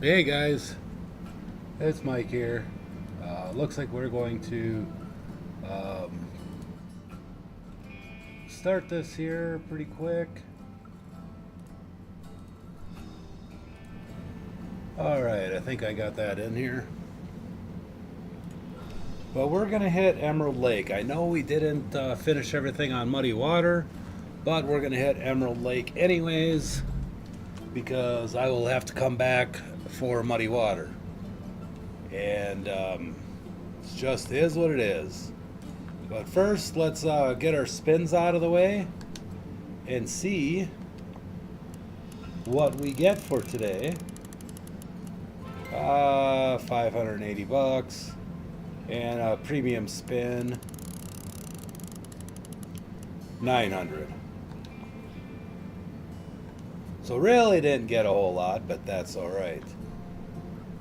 Hey guys, it's Mike here. Looks like we're going to um, start this here pretty quick. Alright, I think I got that in here. But we're going to hit Emerald Lake. I know we didn't finish everything on Muddy Water, but we're going to hit Emerald Lake anyways because I will have to come back for Muddy Water. And it just is what it is. But first, let's get our spins out of the way and see what we get for today. 580 bucks and a premium spin 900. So really didn't get a whole lot, but that's all right.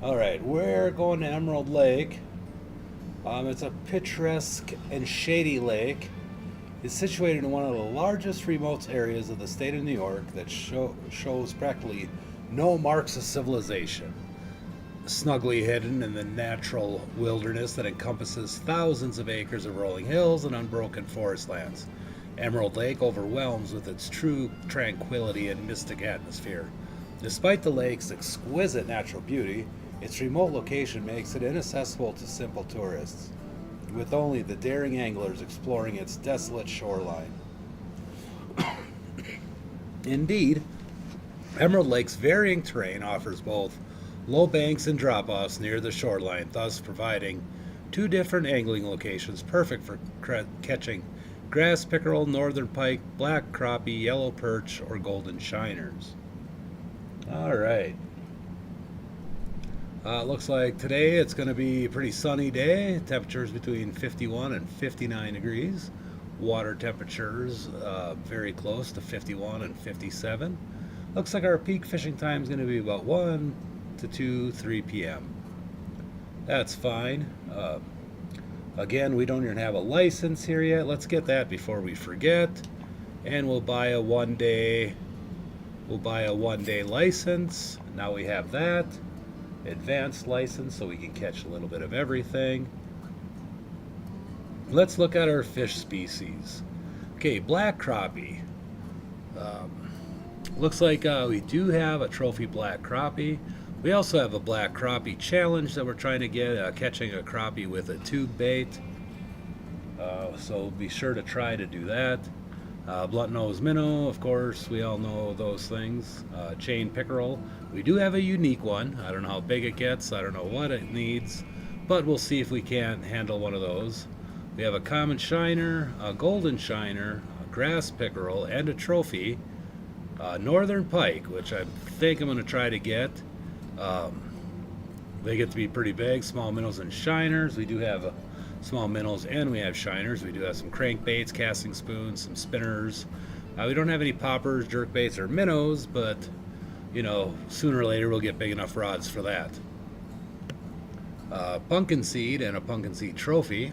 All right, we're going to Emerald Lake. It's a picturesque and shady lake. It's situated in one of the largest remote areas of the state of New York that shows practically no marks of civilization. Snugly hidden in the natural wilderness that encompasses thousands of acres of rolling hills and unbroken forest lands, Emerald Lake overwhelms with its true tranquility and mystic atmosphere. Despite the lake's exquisite natural beauty, its remote location makes it inaccessible to simple tourists, with only the daring anglers exploring its desolate shoreline. Indeed, Emerald Lake's varying terrain offers both low banks and drop offs near the shoreline, thus providing two different angling locations perfect for catching grass pickerel, northern pike, black crappie, yellow perch, or golden shiners. All right. Looks like today it's going to be a pretty sunny day. Temperatures between 51 and 59 degrees. Water temperatures very close to 51 and 57. Looks like our peak fishing time is going to be about 1 to 2, 3 p.m. That's fine. Again, we don't even have a license here yet. Let's get that before we forget. And we'll buy a one-day license. Now we have that. Advanced license so we can catch a little bit of everything. Let's look at our fish species. Okay, black crappie. Looks like we do have a trophy black crappie. We also have a black crappie challenge that we're trying to get, catching a crappie with a tube bait. So be sure to try to do that. Blunt nose minnow, of course, we all know those things. Chain pickerel. We do have a unique one. I don't know how big it gets. I don't know what it needs, but we'll see if we can handle one of those. We have a common shiner, a golden shiner, a grass pickerel, and a trophy. Northern pike, which I think I'm going to try to get. They get to be pretty big. Small minnows and shiners. We do have small minnows and we have shiners. We do have some crankbaits, casting spoons, some spinners. We don't have any poppers, jerkbaits, or minnows, but you know, sooner or later we'll get big enough rods for that. Pumpkin seed and a pumpkin seed trophy.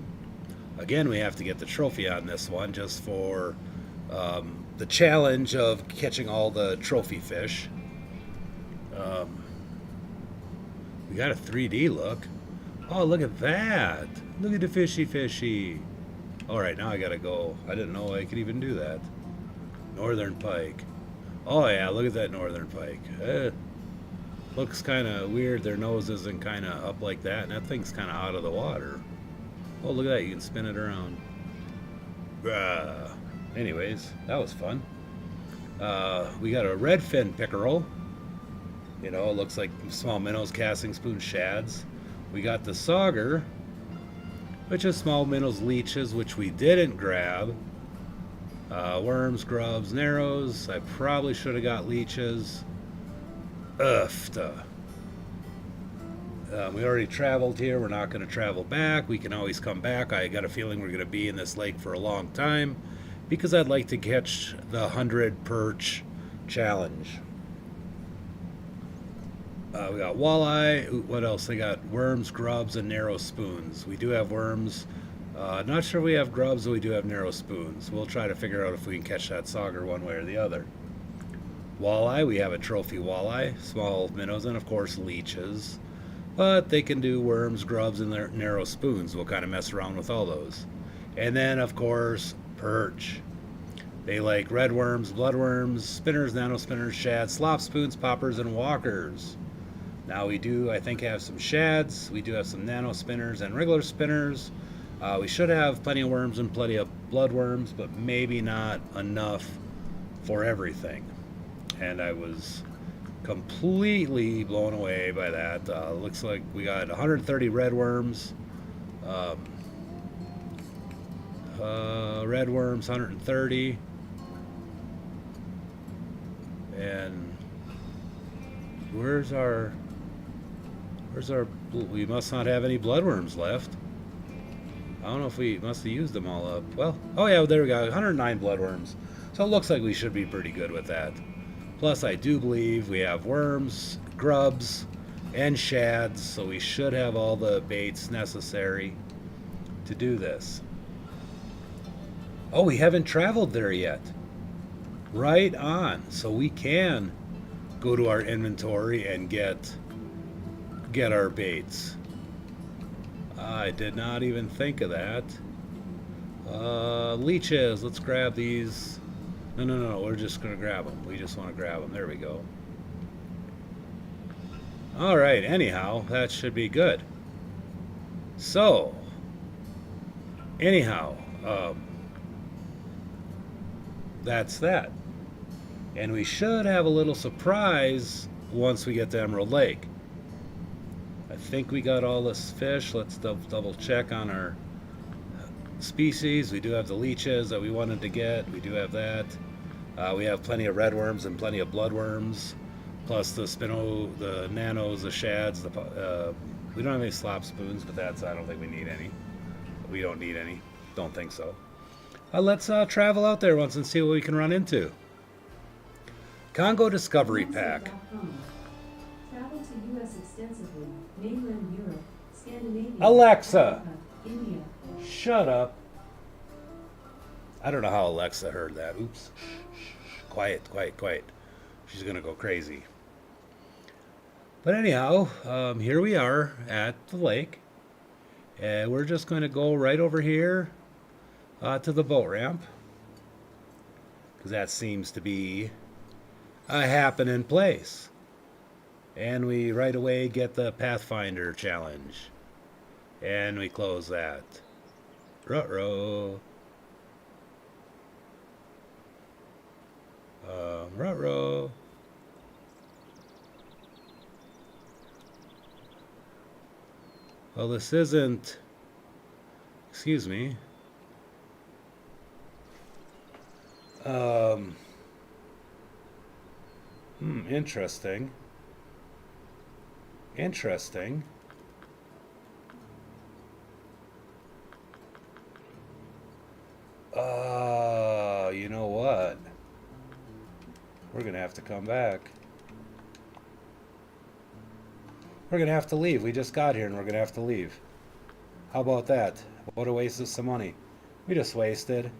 Again, we have to get the trophy on this one just for the challenge of catching all the trophy fish. We got a 3D look. Oh, look at that. Look at the fishy. All right, now I gotta go. I didn't know I could even do that. Northern pike. Oh yeah, look at that northern pike. Looks kind of weird. Their nose isn't kind of up like that, and that thing's kind of out of the water. Oh, look at that. You can spin it around. Anyways, that was fun. We got a redfin pickerel. You know, it looks like small minnows, casting spoon, shads. We got the sauger, which is small minnows, leeches, which we didn't grab. Worms, grubs, narrows. I probably should have got leeches. We already traveled here. We're not going to travel back. We can always come back. I got a feeling we're going to be in this lake for a long time because I'd like to catch the 100 perch challenge. We got walleye. What else? They got worms, grubs, and narrow spoons. We do have worms. Not sure we have grubs, but we do have narrow spoons. We'll try to figure out if we can catch that sauger one way or the other. Walleye, we have a trophy walleye, small minnows, and of course leeches. But they can do worms, grubs, and their narrow spoons. We'll kind of mess around with all those. And then, of course, perch. They like red worms, bloodworms, spinners, nano spinners, shads, slop spoons, poppers, and walkers. Now we do, I think, have some shads. We do have some nano spinners and regular spinners. We should have plenty of worms and plenty of bloodworms, but maybe not enough for everything. And I was completely blown away by that. Looks like we got 130 red worms. Um, red worms, 130. And where's our, we must not have any bloodworms left. I don't know if we must have used them all up. Well, oh yeah, there we go, 109 bloodworms. So it looks like we should be pretty good with that. Plus, I do believe we have worms, grubs, and shads, so we should have all the baits necessary to do this. Oh, we haven't traveled there yet. Right on. So we can go to our inventory and get our baits. I did not even think of that. Leeches, let's grab these. No, we're just going to grab them. We just want to grab them. There we go. All right, anyhow, that should be good. So, anyhow, that's that. And we should have a little surprise once we get to Emerald Lake. I think we got all this fish. Let's double check on our species. We do have the leeches that we wanted to get. We do have that. We have plenty of red worms and plenty of bloodworms, plus the the nanos, the shads. We don't have any slop spoons, but I don't think we need any. We don't need any. Don't think so. Let's travel out there once and see what we can run into. Congo Discovery Pack. Travel to U.S. extensively, mainland Europe, Scandinavia, Alexa, Africa, India. Shut up. I don't know how Alexa heard that. Oops. Quiet. She's going to go crazy. But anyhow, here we are at the lake. And we're just going to go right over here to the boat ramp. Because that seems to be a happening place. And we right away get the Pathfinder challenge. And we close that. Ruh-roh. Ruh-roh. Well, this isn't... Excuse me. Interesting. Interesting. You know what? We're gonna have to come back. We're gonna have to leave. We just got here and we're gonna have to leave. How about that? What a waste of some money. We just wasted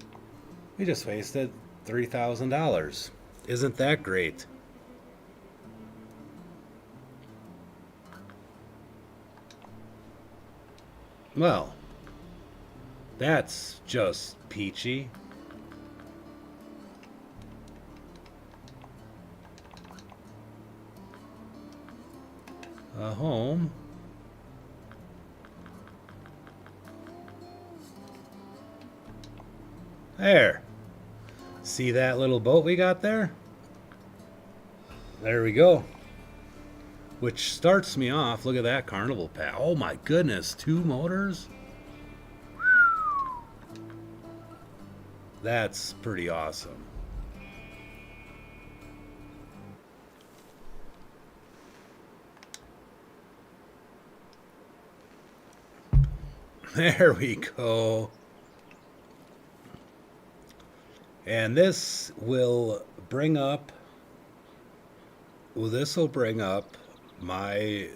$3,000. Isn't that great? Well, that's just peachy. Home. There. See that little boat we got there? There we go. Which starts me off. Look at that carnival pack. Oh my goodness, 2 motors? That's pretty awesome. There we go. And this will bring up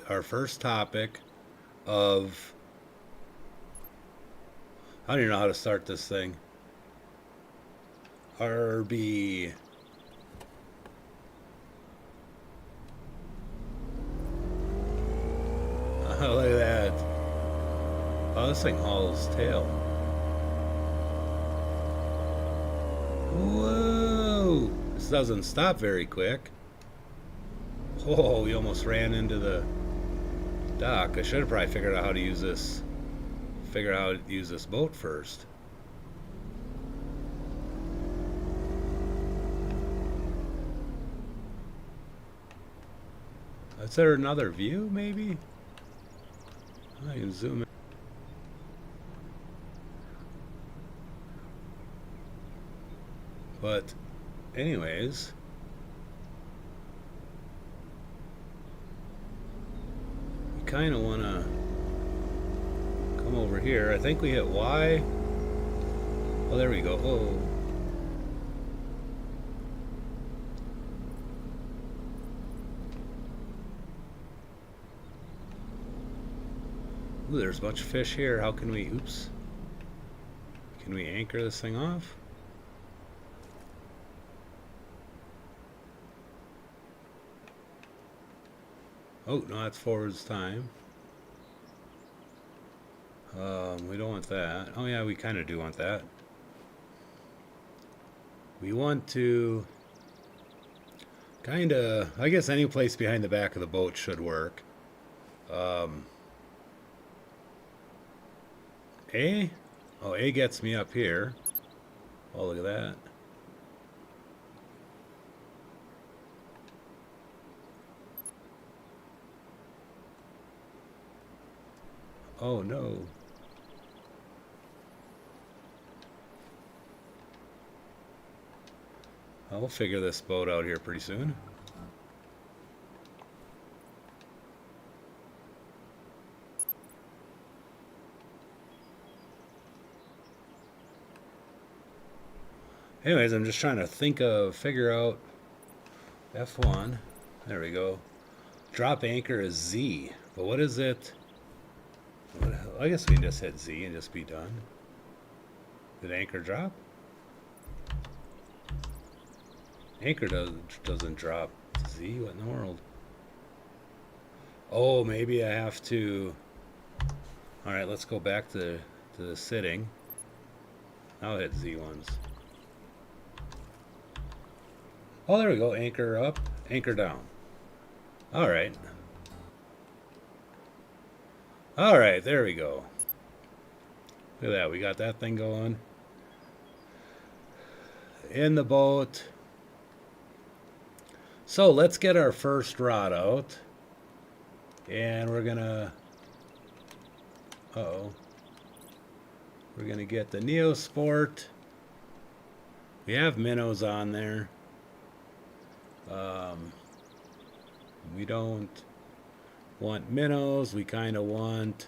our first topic of, I don't even know how to start this thing. RB this thing hauls tail. Whoa! This doesn't stop very quick. Oh, we almost ran into the dock. I should have probably figured out how to use this. Figure out how to use this boat first. Is there another view, maybe? I can zoom in. But, anyways, we kind of want to come over here. I think we hit Y. Oh, there we go. Oh. Ooh, there's a bunch of fish here. How can we, oops. Can we anchor this thing off? Oh, no, that's forwards time. We don't want that. Oh yeah, we kind of do want that. We want to kind of, I guess any place behind the back of the boat should work. A? Oh, A gets me up here. Oh, look at that. Oh no. I'll figure this boat out here pretty soon. Anyways, I'm just trying to figure out F1. There we go. Drop anchor is Z. But what is it? I guess we can just hit Z and just be done. Did anchor drop? Anchor doesn't drop Z. What in the world? Oh, maybe I have to. Alright, let's go back to the sitting. I'll hit Z once. Oh, there we go. Anchor up, anchor down. Alright. Alright, there we go. Look at that. We got that thing going. In the boat. So let's get our first rod out. And we're gonna... Uh-oh. We're gonna get the Neosport. We have minnows on there. We don't want minnows. We kind of want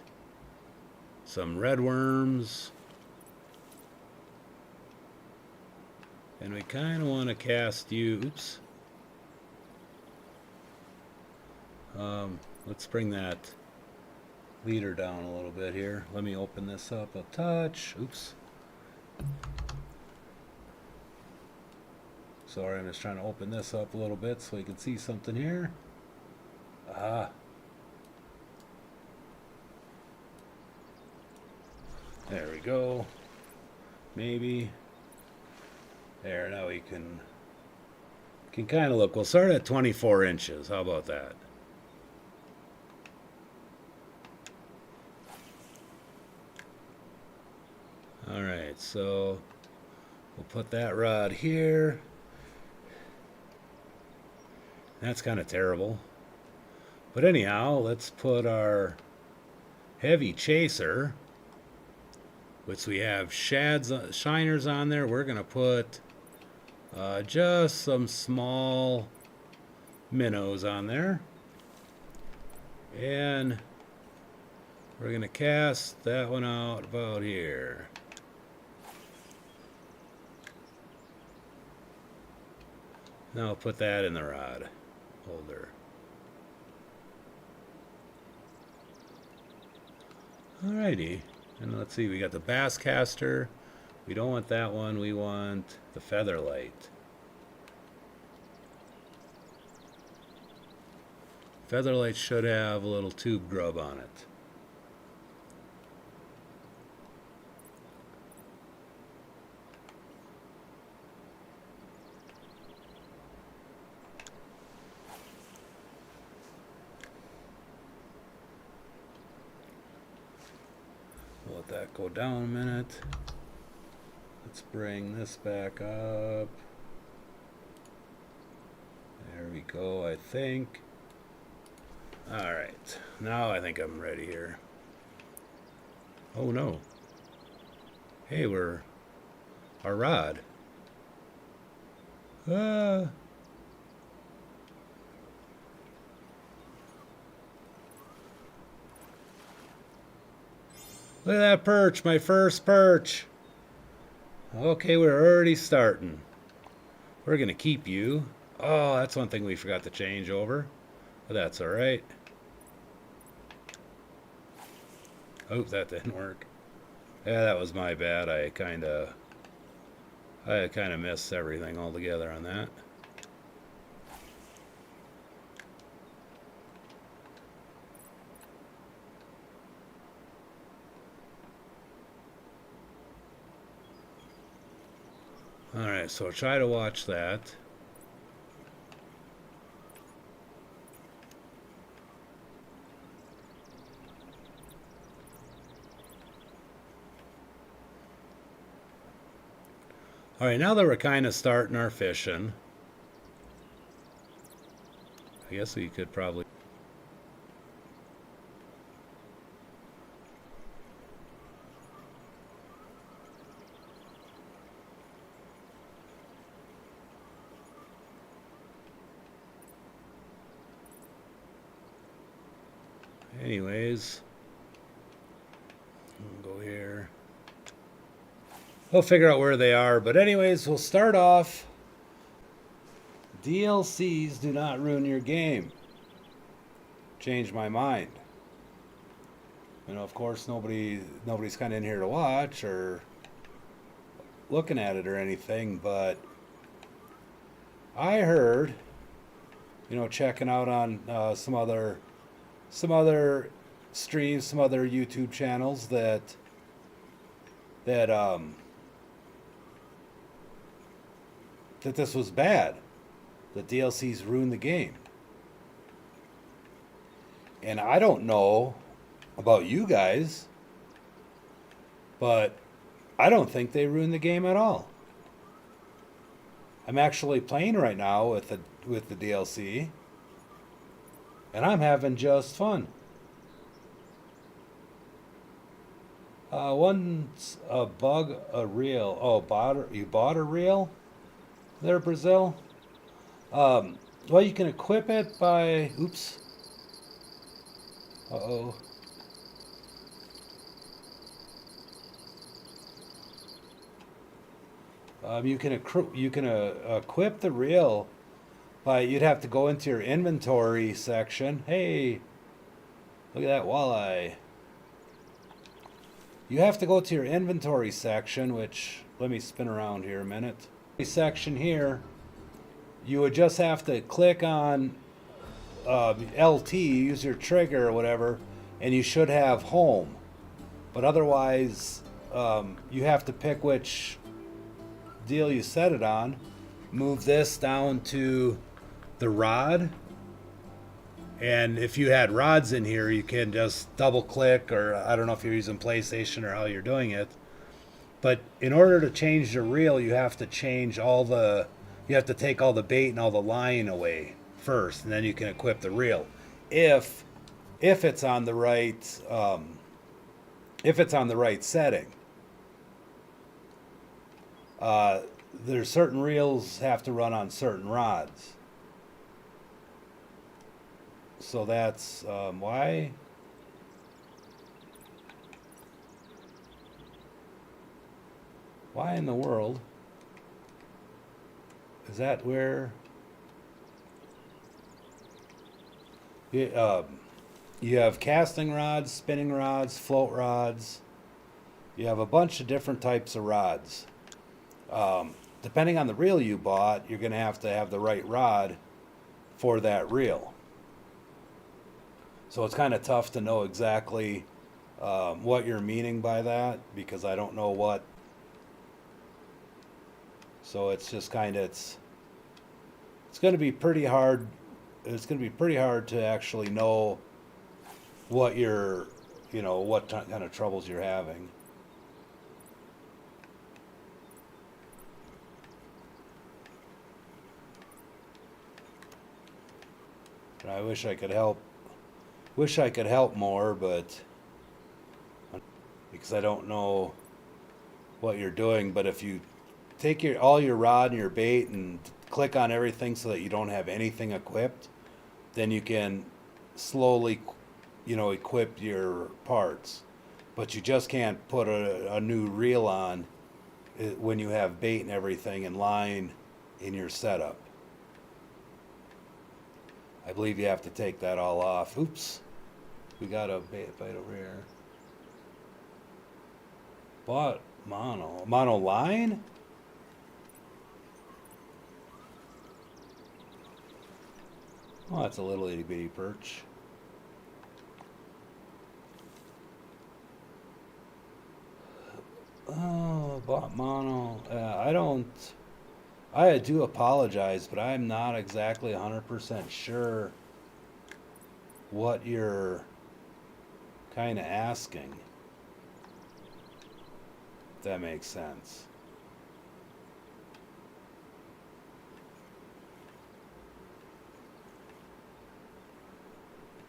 some red worms. And we kind of want to cast you. Oops. Let's bring that leader down a little bit here. Let me open this up a touch. Oops. Sorry, I'm just trying to open this up a little bit so you can see something here. Ah. There we go. Maybe. There, now we can kind of look. We'll start at 24 inches. How about that? Alright, so we'll put that rod here. That's kind of terrible. But anyhow, let's put our heavy chaser, which we have shiners on there. We're going to put just some small minnows on there. And we're going to cast that one out about here. Now I'll put that in the rod holder. Alrighty. And let's see, we got the bass caster. We don't want that one, we want the featherlight. Featherlight should have a little tube grub on it. that go down a minute. Let's bring this back up. There we go, I think. Alright, now I think I'm ready here. Oh no. Hey, our rod. Look at that perch, my first perch. Okay, we're already starting. We're gonna keep you. Oh, that's one thing we forgot to change over. But that's alright. Oh, that didn't work. Yeah, that was my bad. I kinda missed everything altogether on that. Alright, so try to watch that. Alright, now that we're kind of starting our fishing, I guess we could probably... Anyways, we'll go here. We'll figure out where they are, but anyways, we'll start off. DLCs do not ruin your game. Changed my mind. You know, of course, nobody's kind of in here to watch or looking at it or anything, but I heard, you know, checking out on some other streams, some other YouTube channels that this was bad. The DLCs ruined the game. And I don't know about you guys, but I don't think they ruined the game at all. I'm actually playing right now with the DLC, and I'm having just fun. One's a bug, a reel. Oh, you bought a reel there, Brazil? Well, you can equip it by... Oops. Uh-oh. You can equip the reel by... You'd have to go into your inventory section. Hey, look at that walleye. You have to go to your inventory section, which... Let me spin around here a minute. Section here, you would just have to click on LT, use your trigger or whatever, and you should have home. But otherwise, you have to pick which deal you set it on. Move this down to the rod. And if you had rods in here, you can just double click, or I don't know if you're using PlayStation or how you're doing it. But in order to change the reel, you have to change you have to take all the bait and all the line away first, and then you can equip the reel. If it's on the right setting. There's certain reels have to run on certain rods. So that's why. Why in the world is that where you have casting rods, spinning rods, float rods. You have a bunch of different types of rods. Depending on the reel you bought, you're going to have the right rod for that reel. So it's kind of tough to know exactly what you're meaning by that, because I don't know what. So it's just kind of, it's going to be pretty hard. It's going to be pretty hard to actually know what what kind of troubles you're having. I wish I could help. Wish I could help more, but because I don't know what you're doing. But if you take all your rod and your bait and click on everything so that you don't have anything equipped, then you can slowly, equip your parts. But you just can't put a new reel on when you have bait and everything and line in your setup. I believe you have to take that all off. Oops. We got a bait over here. But mono line? Oh, that's a little itty bitty perch. Oh, bought mono. I do apologize, but I'm not exactly 100% sure what you're kind of asking. If that makes sense.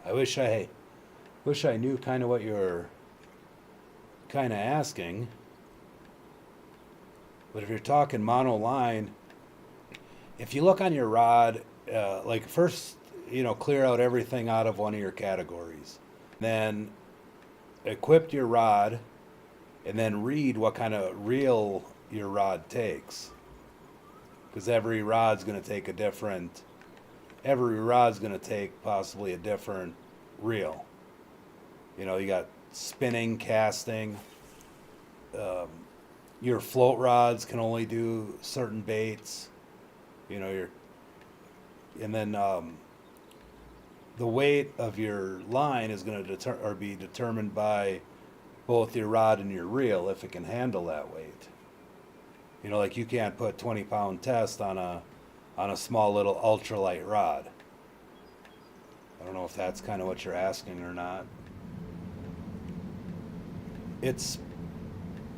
I wish I knew kind of what you're kind of asking. But if you're talking mono line, if you look on your rod, like first, clear out everything out of one of your categories. Then equip your rod and then read what kind of reel your rod takes. Because every rod's going to take possibly a different reel. You got spinning, casting. Your float rods can only do certain baits. And then the weight of your line is going to be determined by both your rod and your reel if it can handle that weight. Like you can't put 20-pound test on a small little ultralight rod. I don't know if that's kind of what you're asking or not. It's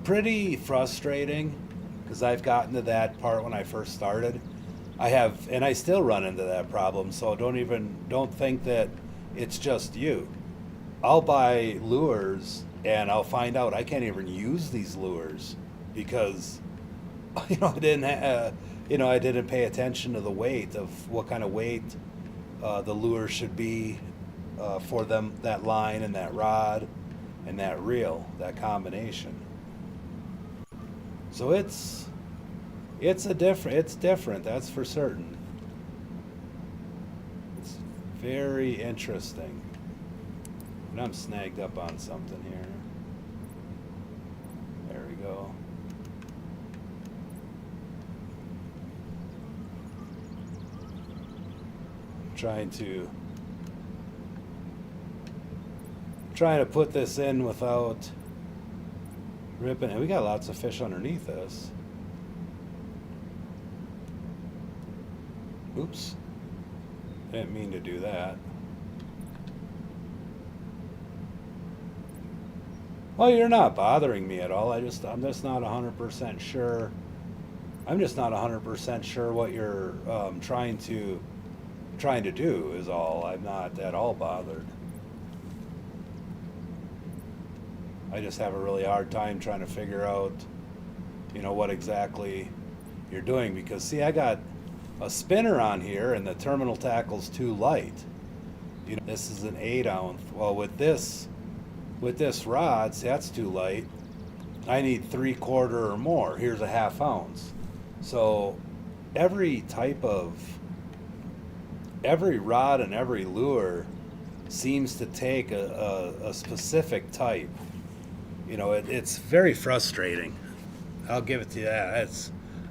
pretty frustrating because I've gotten to that part when I first started. I still run into that problem, so don't think that it's just you. I'll buy lures and I'll find out I can't even use these lures because I didn't pay attention to the weight of what kind of weight the lure should be for that line and that rod and that reel, that combination. So it's different, that's for certain. It's very interesting. And I'm snagged up on something here. There we go. Trying to put this in without ripping it. We got lots of fish underneath this. Oops. I didn't mean to do that. Well, you're not bothering me at all. I'm just not 100% sure. I'm just not 100% sure what you're trying to do is all. I'm not at all bothered. I just have a really hard time trying to figure out, what exactly you're doing because see, I got a spinner on here and the terminal tackle's too light. This is an 8-ounce. Well, with this rod, see, that's too light. I need 3/4 or more. Here's a 1/2 ounce. So every rod and every lure seems to take a specific type. It's very frustrating. I'll give it to you that.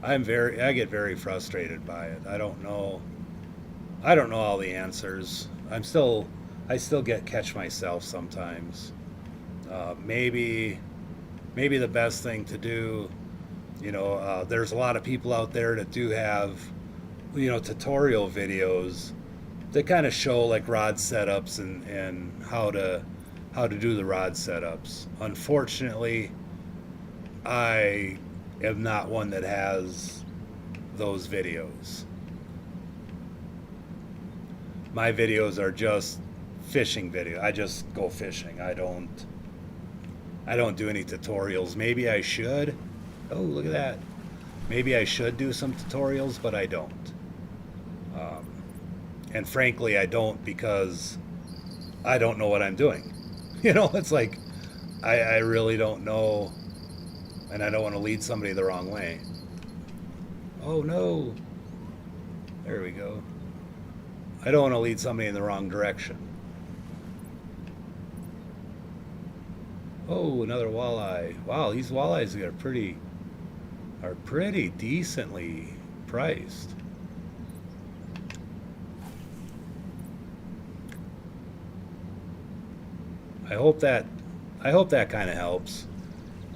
I get very frustrated by it. I don't know all the answers. I still catch myself sometimes. Maybe the best thing to do, there's a lot of people out there that do have, tutorial videos that kind of show like rod setups and how to do the rod setups. Unfortunately, I am not one that has those videos. My videos are just fishing video. I just go fishing. I don't do any tutorials. Maybe I should. Oh, look at that. Maybe I should do some tutorials, but I don't. Um, and frankly, I don't because I don't know what I'm doing. It's like I really don't know, and I don't want to lead somebody the wrong way. Oh no. There we go. I don't want to lead somebody in the wrong direction. Oh, another walleye. Wow, these walleyes are pretty decently priced. I hope that kind of helps.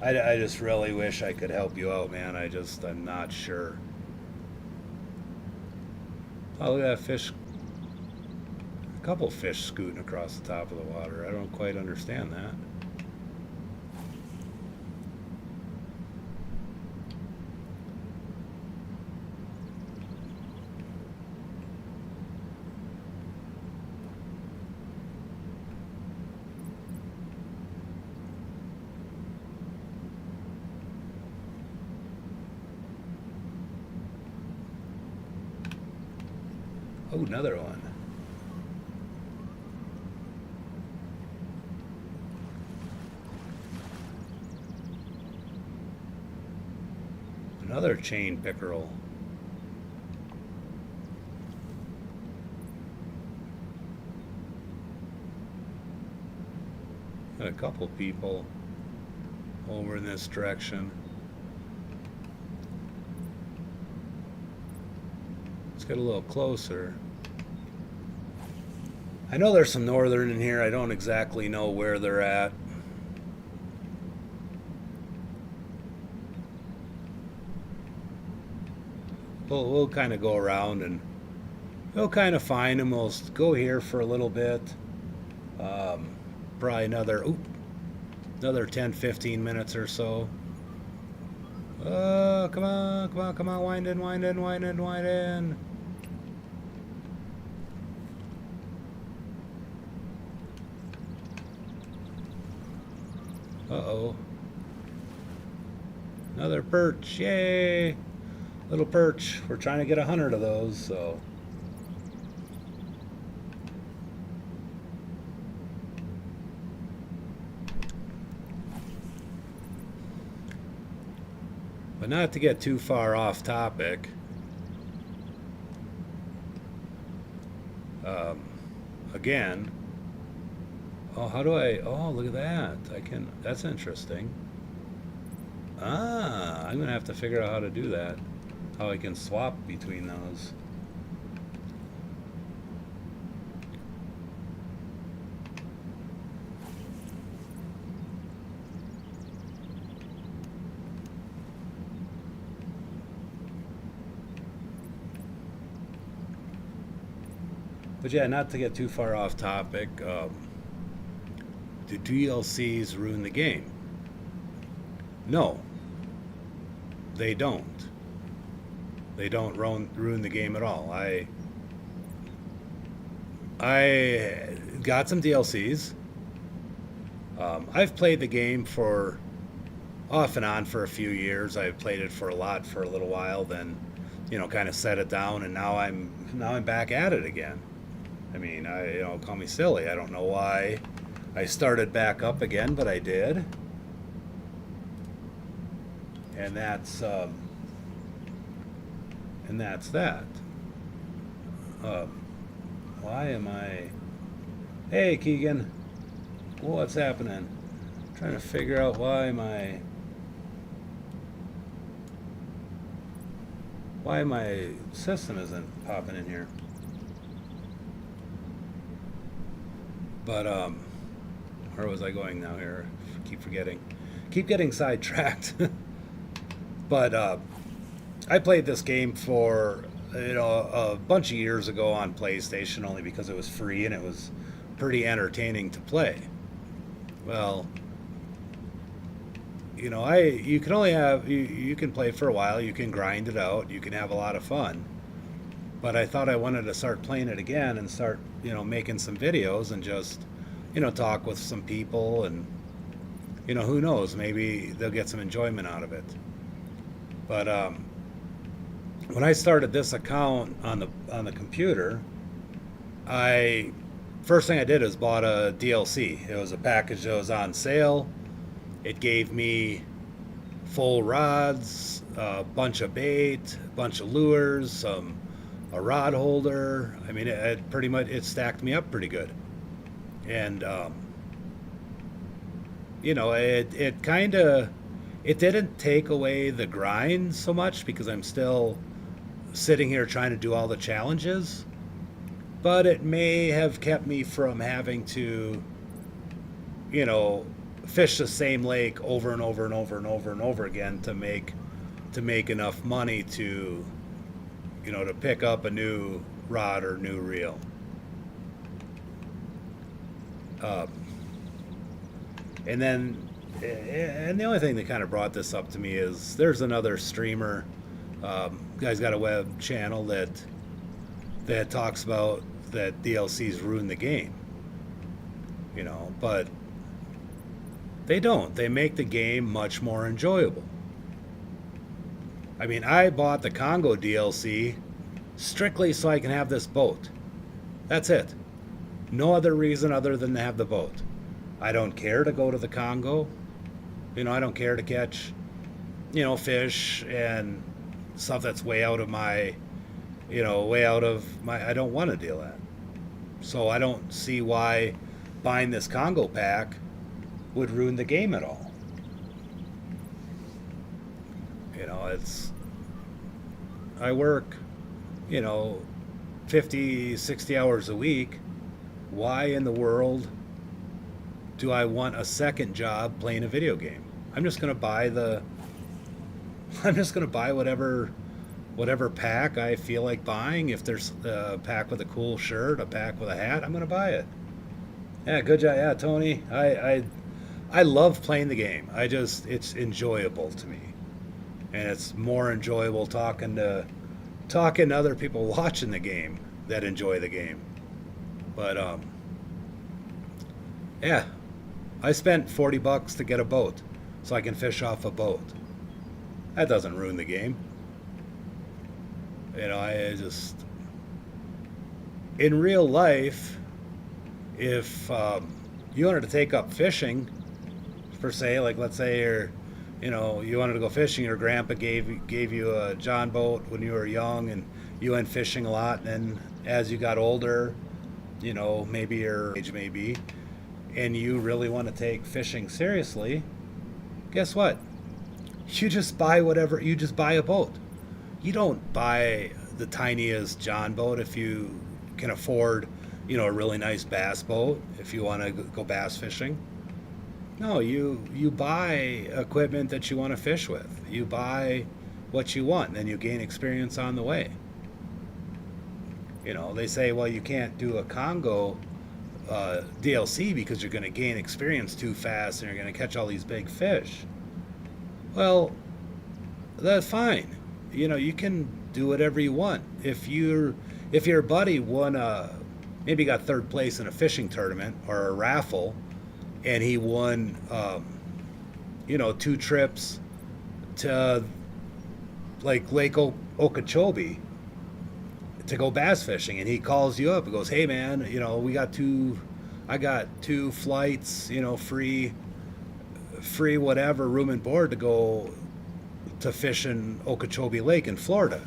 I just really wish I could help you out, man. I'm not sure. Oh, look at that fish. A couple fish scooting across the top of the water. I don't quite understand that. Oh, another one. Another chain pickerel. Got a couple people over in this direction. Let's get a little closer. I know there's some northern in here. I don't exactly know where they're at. We'll kind of go around and we'll kind of find them. We'll go here for a little bit. Probably another 10, 15 minutes or so. Come on, come on, come on. Wind in, wind in, wind in, wind in. Uh-oh. Another perch. Yay! Little perch. We're trying to get 100 of those, so. But not to get too far off topic. Again. Oh, how do I? Oh, look at that. That's interesting. I'm going to have to figure out how to do that. How I can swap between those. But yeah, not to get too far off topic, do DLCs ruin the game? No, they don't. They don't ruin the game at all. I got some DLCs. I've played the game for off and on for a few years. I've played it for a little while, then kind of set it down, and now I'm back at it again. I mean, call me silly. I don't know why I started back up again, but I did. And that's that. Why am I? Hey, Keegan. What's happening? I'm trying to figure out why my system isn't popping in here. But where was I going now here? Keep forgetting. Keep getting sidetracked. But I played this game for a bunch of years ago on PlayStation only because it was free and it was pretty entertaining to play. Well, you can only have you can play for a while, you can grind it out, you can have a lot of fun. But I thought I wanted to start playing it again and start making some videos and just, talk with some people, and, who knows, maybe they'll get some enjoyment out of it. But when I started this account on the computer, I first thing I did is bought a DLC. It was a package that was on sale. It gave me full rods, a bunch of bait, a bunch of lures, a rod holder. I mean, it pretty much it stacked me up pretty good, and it kind of it didn't take away the grind so much because I'm still sitting here trying to do all the challenges, but it may have kept me from having to, fish the same lake over and over and over and over and over again to make enough money to, to pick up a new rod or new reel. And then, and the only thing that kind of brought this up to me is there's another streamer, guy's got a web channel that talks about that DLCs ruin the game, but they don't. They make the game much more enjoyable. I mean, I bought the Congo DLC strictly so I can have this boat. That's it. No other reason other than to have the boat. I don't care to go to the Congo. I don't care to catch, fish and stuff that's way out of my, I don't want to deal that. So I don't see why buying this Congo pack would ruin the game at all. I work, 50, 60 hours a week. Why in the world do I want a second job playing a video game? I'm just going to buy whatever pack I feel like buying. If there's a pack with a cool shirt, a pack with a hat, I'm going to buy it. Yeah, good job. Yeah, Tony. I love playing the game. It's enjoyable to me. And it's more enjoyable talking to other people watching the game that enjoy the game. But yeah, I spent $40 to get a boat so I can fish off a boat. That doesn't ruin the game. In real life, if you wanted to take up fishing, per se, like let's say you wanted to go fishing, your grandpa gave you a John boat when you were young, and you went fishing a lot, and then as you got older, maybe your age maybe, and you really want to take fishing seriously, guess what? You just buy a boat. You don't buy the tiniest John boat if you can afford, a really nice bass boat if you want to go bass fishing. No, you buy equipment that you want to fish with. You buy what you want, and then you gain experience on the way. They say, well, you can't do a Congo DLC because you're going to gain experience too fast and you're going to catch all these big fish. Well, that's fine. You can do whatever you want. If your buddy maybe got third place in a fishing tournament or a raffle, and he won, 2 trips to like Lake Okeechobee to go bass fishing, and he calls you up and goes, "Hey man, I got 2 flights, free whatever, room and board to go to fish in Okeechobee Lake in Florida."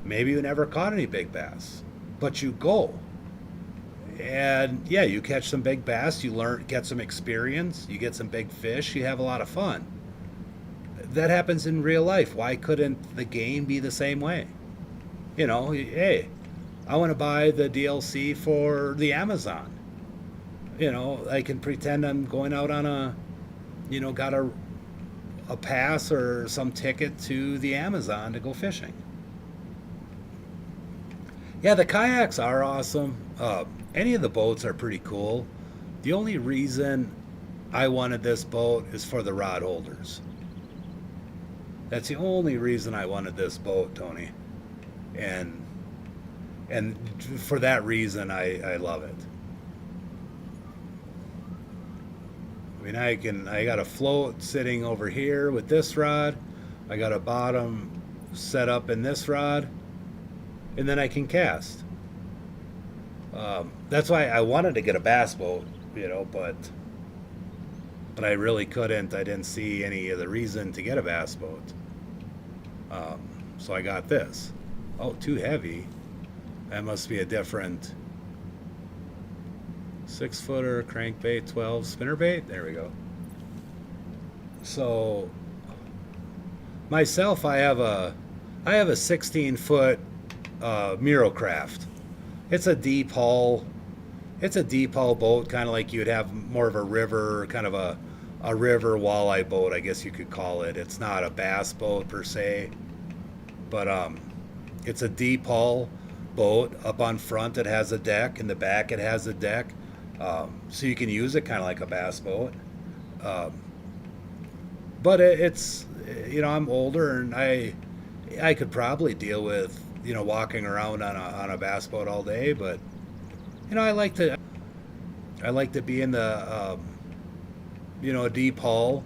Maybe you never caught any big bass, but you go. And yeah, you catch some big bass, you get some experience, you get some big fish, you have a lot of fun. That happens in real life. Why couldn't the game be the same way? Hey, I want to buy the DLC for the Amazon. I can pretend I'm going out on got a pass or some ticket to the Amazon to go fishing. Yeah, the kayaks are awesome. Any of the boats are pretty cool. The only reason I wanted this boat is for the rod holders. That's the only reason I wanted this boat, Tony. And And for that reason, I love it. I mean, I got a float sitting over here with this rod. I got a bottom set up in this rod, and then I can cast. That's why I wanted to get a bass boat, but I really couldn't. I didn't see any of the reason to get a bass boat. Um, so I got this. Oh, too heavy. That must be a different 6 footer crankbait 12 spinnerbait. There we go. So myself, I have a 16-foot Mirocraft. It's a deep hull. It's a deep hull boat, kind of like you'd have more of a river, kind of a river walleye boat, I guess you could call it. It's not a bass boat per se, but it's a deep hull boat. Up on front, it has a deck. In the back, it has a deck, so you can use it kind of like a bass boat. Um, but I'm older, and I could probably deal with walking around on a bass boat all day, but I like to be in the a deep hull,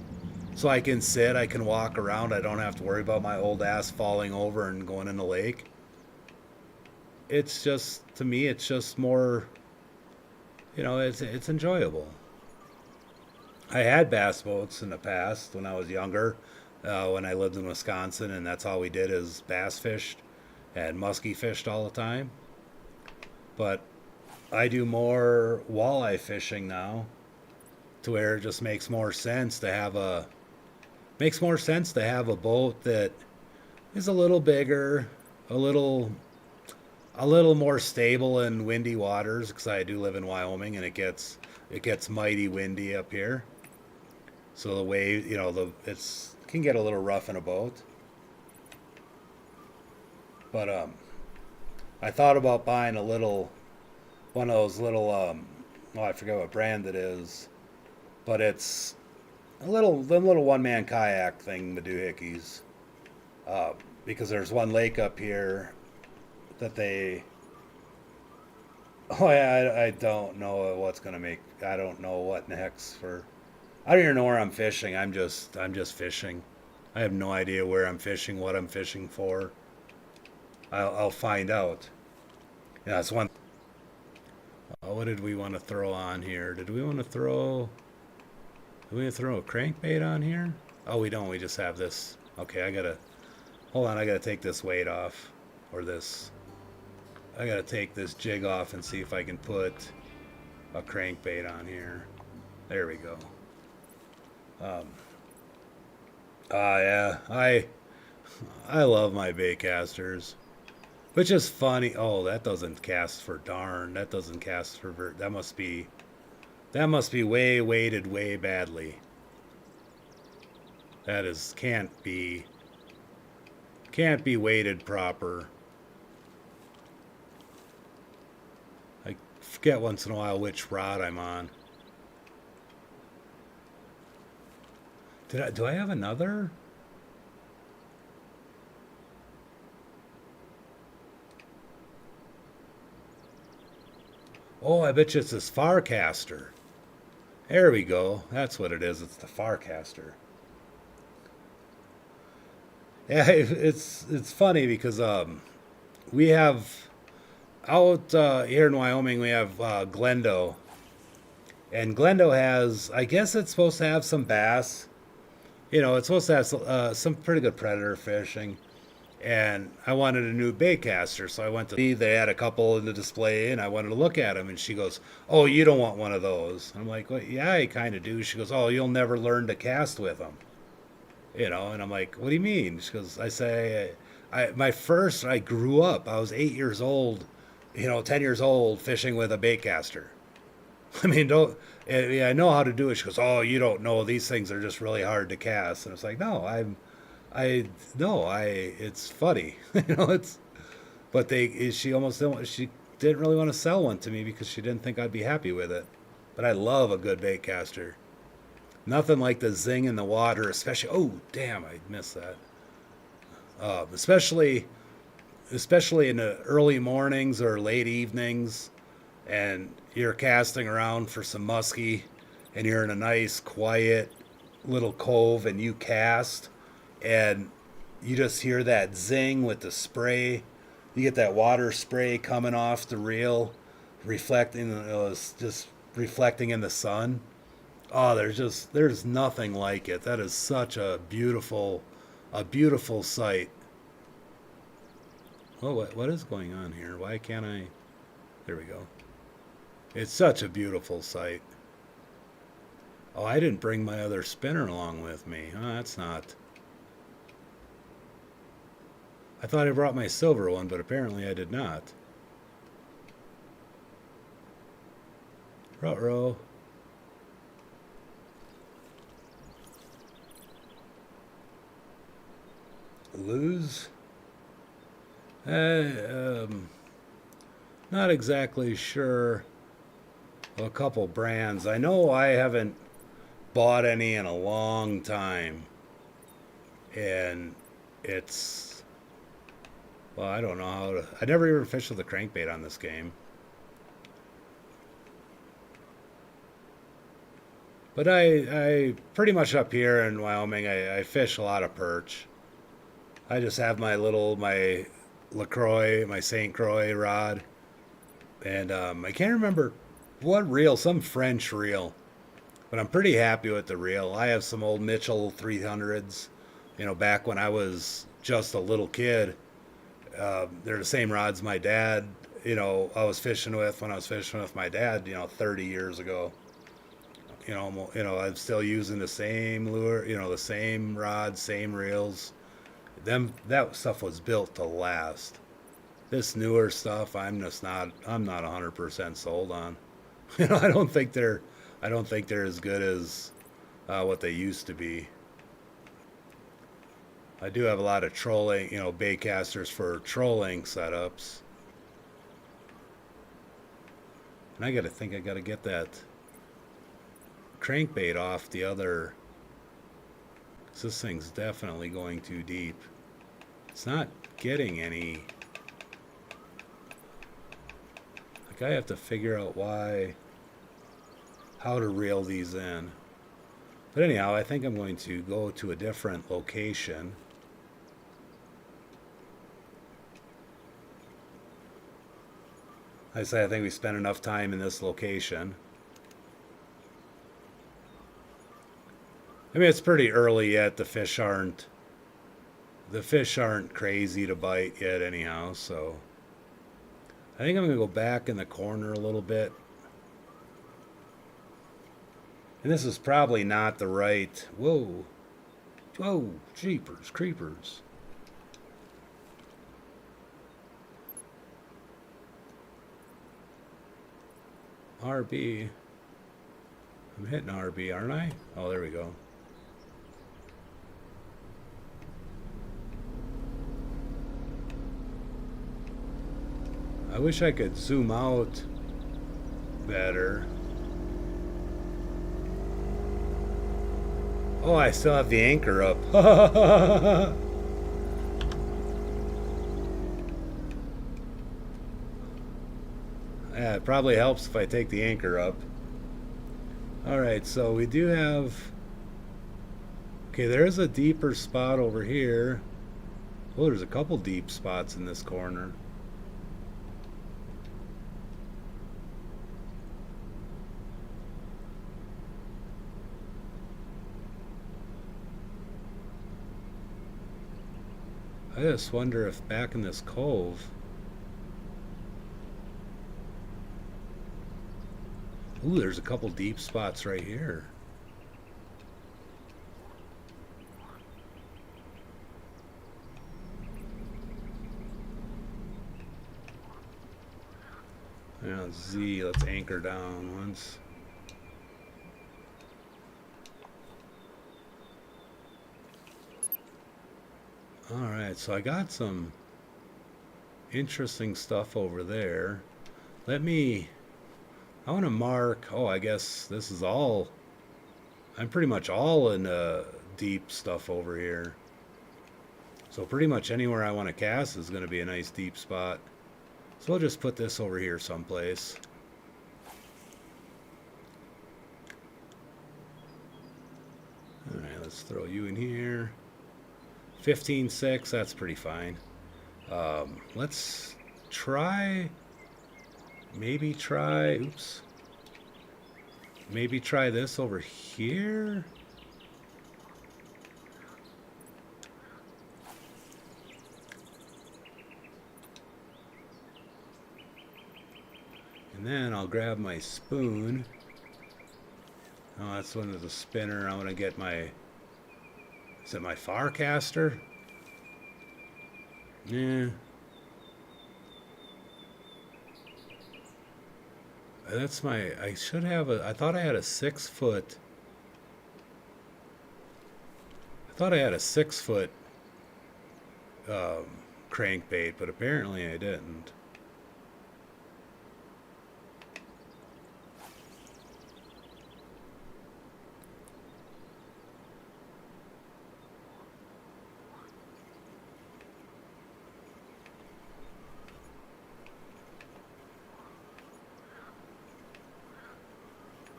so I can sit, I can walk around, I don't have to worry about my old ass falling over and going in the lake. It's just, to me, it's just more, it's enjoyable. I had bass boats in the past when I was younger, when I lived in Wisconsin, and that's all we did is bass fished and musky fished all the time. But I do more walleye fishing now, to where it just makes more sense to have a boat that is a little bigger, a little a little more stable in windy waters, because I do live in Wyoming and it gets mighty windy up here. So the wave, the it's can get a little rough in a boat. But I thought about buying one of those little oh, I forget what brand it is, but it's them little one man kayak thing, the doohickeys. Uh, because there's one lake up here that they. Oh, I don't know what's gonna make. I don't know what in the heck's for. I don't even know where I'm fishing. I'm just fishing. I have no idea where I'm fishing, what I'm fishing for. I'll find out. Yeah, that's one. What did we want to throw on here? Do we want to throw a crankbait on here? Oh, we don't. We just have this. Okay, hold on. I gotta take this weight off, or this. I gotta take this jig off and see if I can put a crankbait on here. There we go. Um, yeah, I love my bait casters, which is funny. Oh, that doesn't cast for darn. That doesn't cast for that must be way weighted way badly. That is can't be weighted proper. I forget once in a while which rod I'm on. Do I have another? Oh, I bet you it's this Farcaster. There we go. That's what it is. It's the Farcaster. Yeah, it's funny because we have out here in Wyoming, we have Glendo, and Glendo has, I guess it's supposed to have some bass. It's supposed to have some pretty good predator fishing. And I wanted a new bait caster, so I went to see. They had a couple in the display, and I wanted to look at them. And she goes, "Oh, you don't want one of those?" I'm like, "Well, yeah, I kind of do." She goes, "Oh, you'll never learn to cast with them." And I'm like, "What do you mean?" She goes, I grew up. I was 8 years old, 10 years old, fishing with a bait caster. I mean, don't. Yeah, I know how to do it. She goes, "Oh, you don't know. These things are just really hard to cast." And it's like, no, I no, it's funny, it's, but she didn't really want to sell one to me because she didn't think I'd be happy with it. But I love a good bait caster. Nothing like the zing in the water, especially. Oh, damn, I missed that. Especially especially in the early mornings or late evenings, and you're casting around for some muskie, and you're in a nice, quiet little cove, and you cast, and you just hear that zing with the spray. You get that water spray coming off the reel, reflecting, just reflecting in the sun. Oh, there's nothing like it. That is such a beautiful sight. Oh, what is going on here? Why can't I? There we go. It's such a beautiful sight. Oh, I didn't bring my other spinner along with me. Oh, that's not. I thought I brought my silver one, but apparently I did not. Ruh-roh. Lose? Um, Not exactly sure. A couple brands. I know I haven't bought any in a long time. And it's, well, I don't know how to. I never even fished with a crankbait on this game. But I pretty much up here in Wyoming, I fish a lot of perch. I just have my LaCroix, my St. Croix rod. And I can't remember what reel, some French reel. But I'm pretty happy with the reel. I have some old Mitchell 300s, back when I was just a little kid. They're the same rods my dad, I was fishing with when I was fishing with my dad, 30 years ago. I'm still using the same lure, the same rods, same reels. That stuff was built to last. This newer stuff, I'm not 100% sold on. I don't think they're as good as what they used to be. I do have a lot of trolling, bait casters for trolling setups. And I gotta get that crankbait off the other. 'Cause this thing's definitely going too deep. It's not getting any. Like, I have to figure out how to reel these in. But anyhow, I think I'm going to go to a different location. I say I think we spent enough time in this location. I mean, it's pretty early yet. The fish aren't crazy to bite yet anyhow, so I think I'm going to go back in the corner a little bit. And this is probably not the right. Whoa. Whoa, jeepers, creepers. RB. I'm hitting RB, aren't I? Oh, there we go. I wish I could zoom out better. Oh, I still have the anchor up. Yeah, it probably helps if I take the anchor up. Alright, so we do have. Okay, there's a deeper spot over here. Oh, there's a couple deep spots in this corner. I just wonder if back in this cove. Ooh, there's a couple deep spots right here. Yeah, Z, let's anchor down once. Alright, so I got some interesting stuff over there. I want to mark, oh, I guess this is all, I'm pretty much all in deep stuff over here. So pretty much anywhere I want to cast is going to be a nice deep spot. So we'll just put this over here someplace. Alright, let's throw you in here. 15.6, that's pretty fine. Let's try... Maybe try... Oops. Maybe try this over here? And then I'll grab my spoon. Oh, that's one of the spinner. I want to get my... Is it my Farcaster? Yeah. That's my... I should have a... I thought I had a 6-foot... I thought I had a 6-foot crankbait, but apparently I didn't.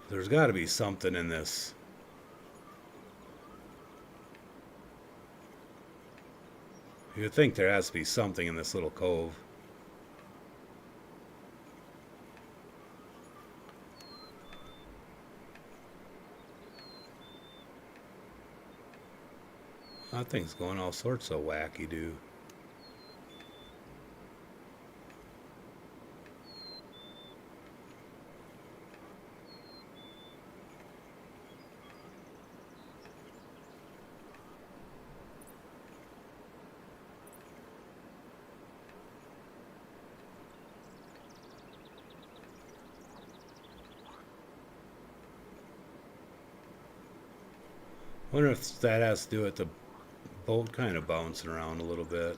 There's got to be something in this. You'd think there has to be something in this little cove. That thing's going all sorts of wacky-doo. Wonder if that has to do with the boat kind of bouncing around a little bit.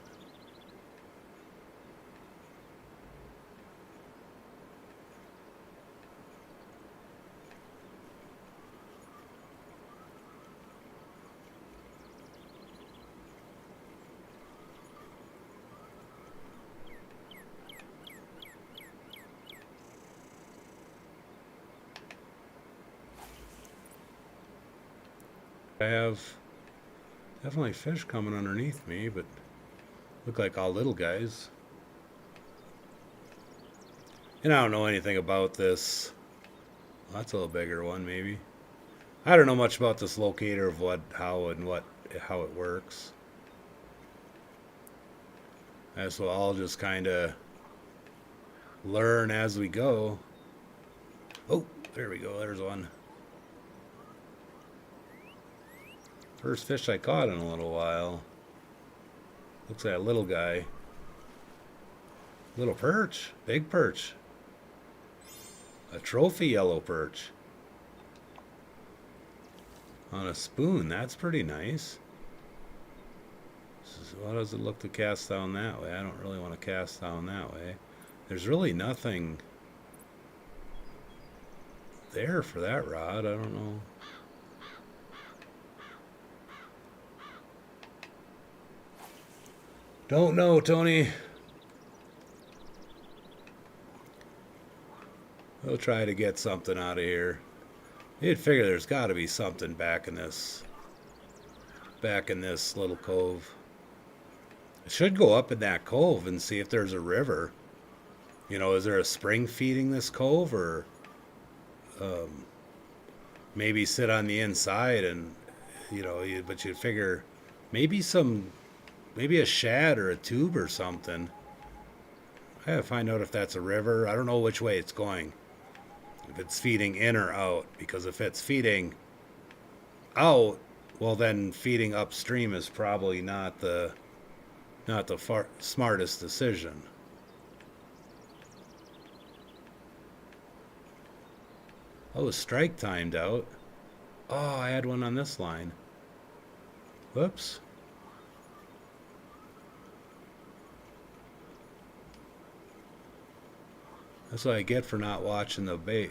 I have definitely fish coming underneath me, but look like all little guys. And I don't know anything about this. Well, that's a little bigger one, maybe. I don't know much about this locator of how it works. So I'll just kind of learn as we go. Oh, there we go. There's one. First fish I caught in a little while. Looks like a little guy. Little perch. Big perch. A trophy yellow perch. On a spoon. That's pretty nice. So how does it look to cast down that way? I don't really want to cast down that way. There's really nothing there for that rod. I don't know. Don't know, Tony. We'll try to get something out of here. You'd figure there's got to be something back in this little cove. I should go up in that cove and see if there's a river. You know, is there a spring feeding this cove, or maybe sit on the inside and, you know, but you'd figure maybe a shad or a tube or something. I gotta find out if that's a river. I don't know which way it's going. If it's feeding in or out. Because if it's feeding out, well then feeding upstream is probably not the smartest decision. Oh, strike timed out. Oh, I had one on this line. Whoops. That's what I get for not watching the bait.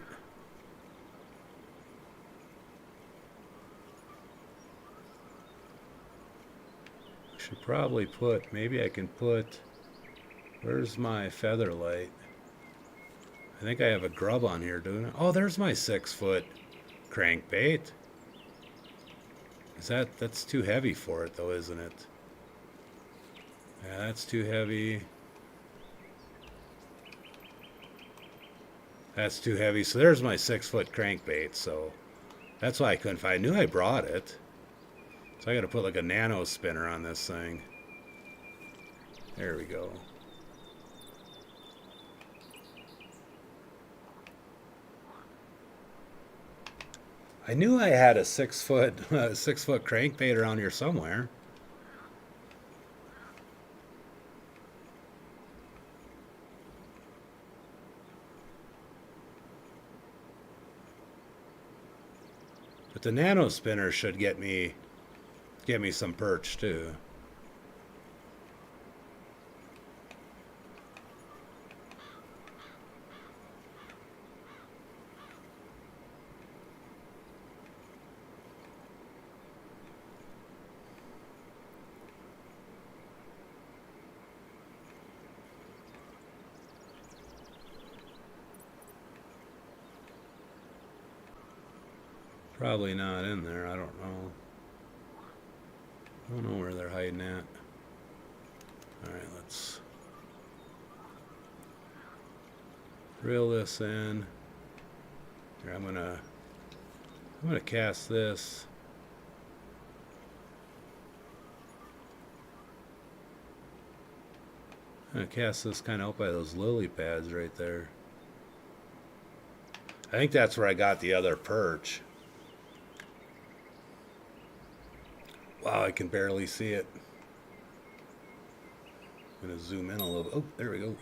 Should probably put, maybe I can put, where's my feather light? I think I have a grub on here, don't I? Oh, there's my 6-foot crankbait. That's too heavy for it though, isn't it? Yeah, that's too heavy. That's too heavy. So there's my 6-foot crankbait. So that's why I couldn't find. I knew I brought it. So I got to put like a nano spinner on this thing. There we go. I knew I had a 6-foot 6-foot crankbait around here somewhere. But the nano spinner should get me some perch too. Probably not in there. I don't know. I don't know where they're hiding at. Alright, let's reel this in. Here, I'm gonna cast this. I'm gonna cast this kind of out by those lily pads right there. I think that's where I got the other perch. Wow, I can barely see it. I'm going to zoom in a little bit. Oh, there we go.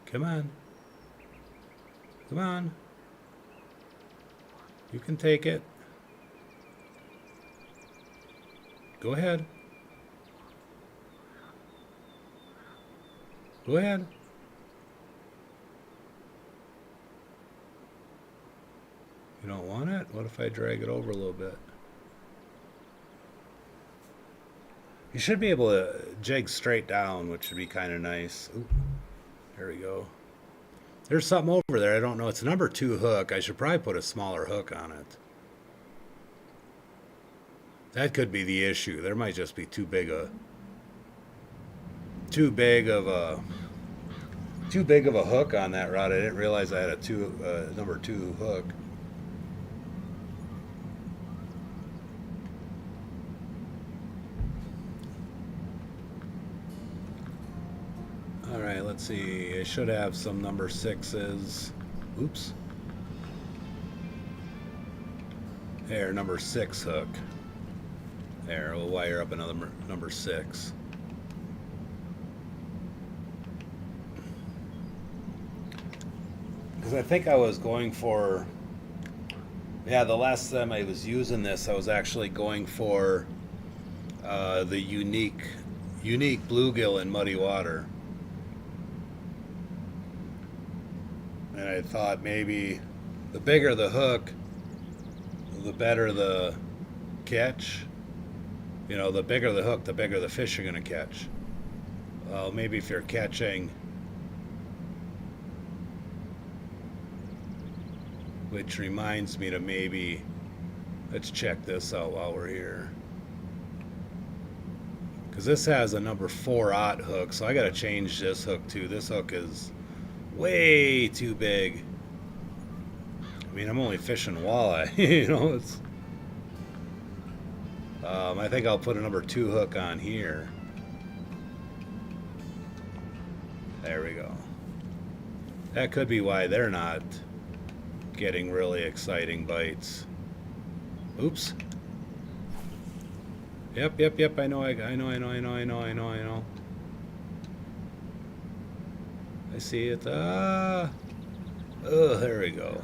Come on. Come on. You can take it. Go ahead. Go ahead. You don't want it? What if I drag it over a little bit? You should be able to jig straight down, which would be kind of nice. Ooh, there we go. There's something over there. I don't know. It's a number 2 hook. I should probably put a smaller hook on it. That could be the issue. There might just be too big of a hook on that rod. I didn't realize I had a number 2 hook. All right, let's see. I should have some number 6s. Oops. There, number 6 hook. There, we'll wire up another number 6. Because I think I was going for, yeah, the last time I was using this, I was actually going for the unique bluegill in muddy water. And I thought maybe the bigger the hook, the better the catch. You know, the bigger the hook, the bigger the fish you're going to catch. Well, maybe if you're catching, which reminds me to maybe, let's check this out while we're here. Because this has a number 4/0 hook, so I got to change this hook too. This hook is way too big. I mean, I'm only fishing walleye, you know, it's... I think I'll put a number 2 hook on here. There we go. That could be why they're not getting really exciting bites. Oops. Yep. I know. I see it. Oh, there we go.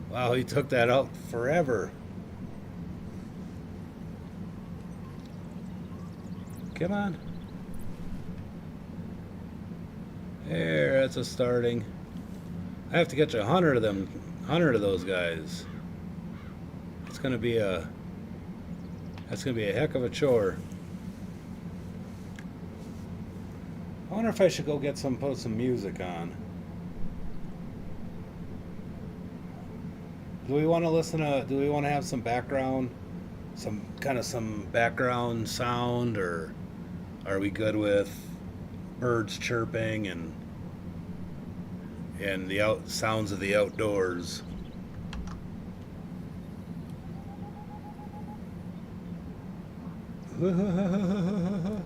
Wow, he took that out forever. Come on. There, that's a starting. I have to catch 100 of them, 100 of those guys. It's gonna be a. That's gonna be a heck of a chore. I wonder if I should go get put some music on. Do we want to listen to? Do we want to have some background, some background sound, or are we good with birds chirping and the sounds of the outdoors? Oh,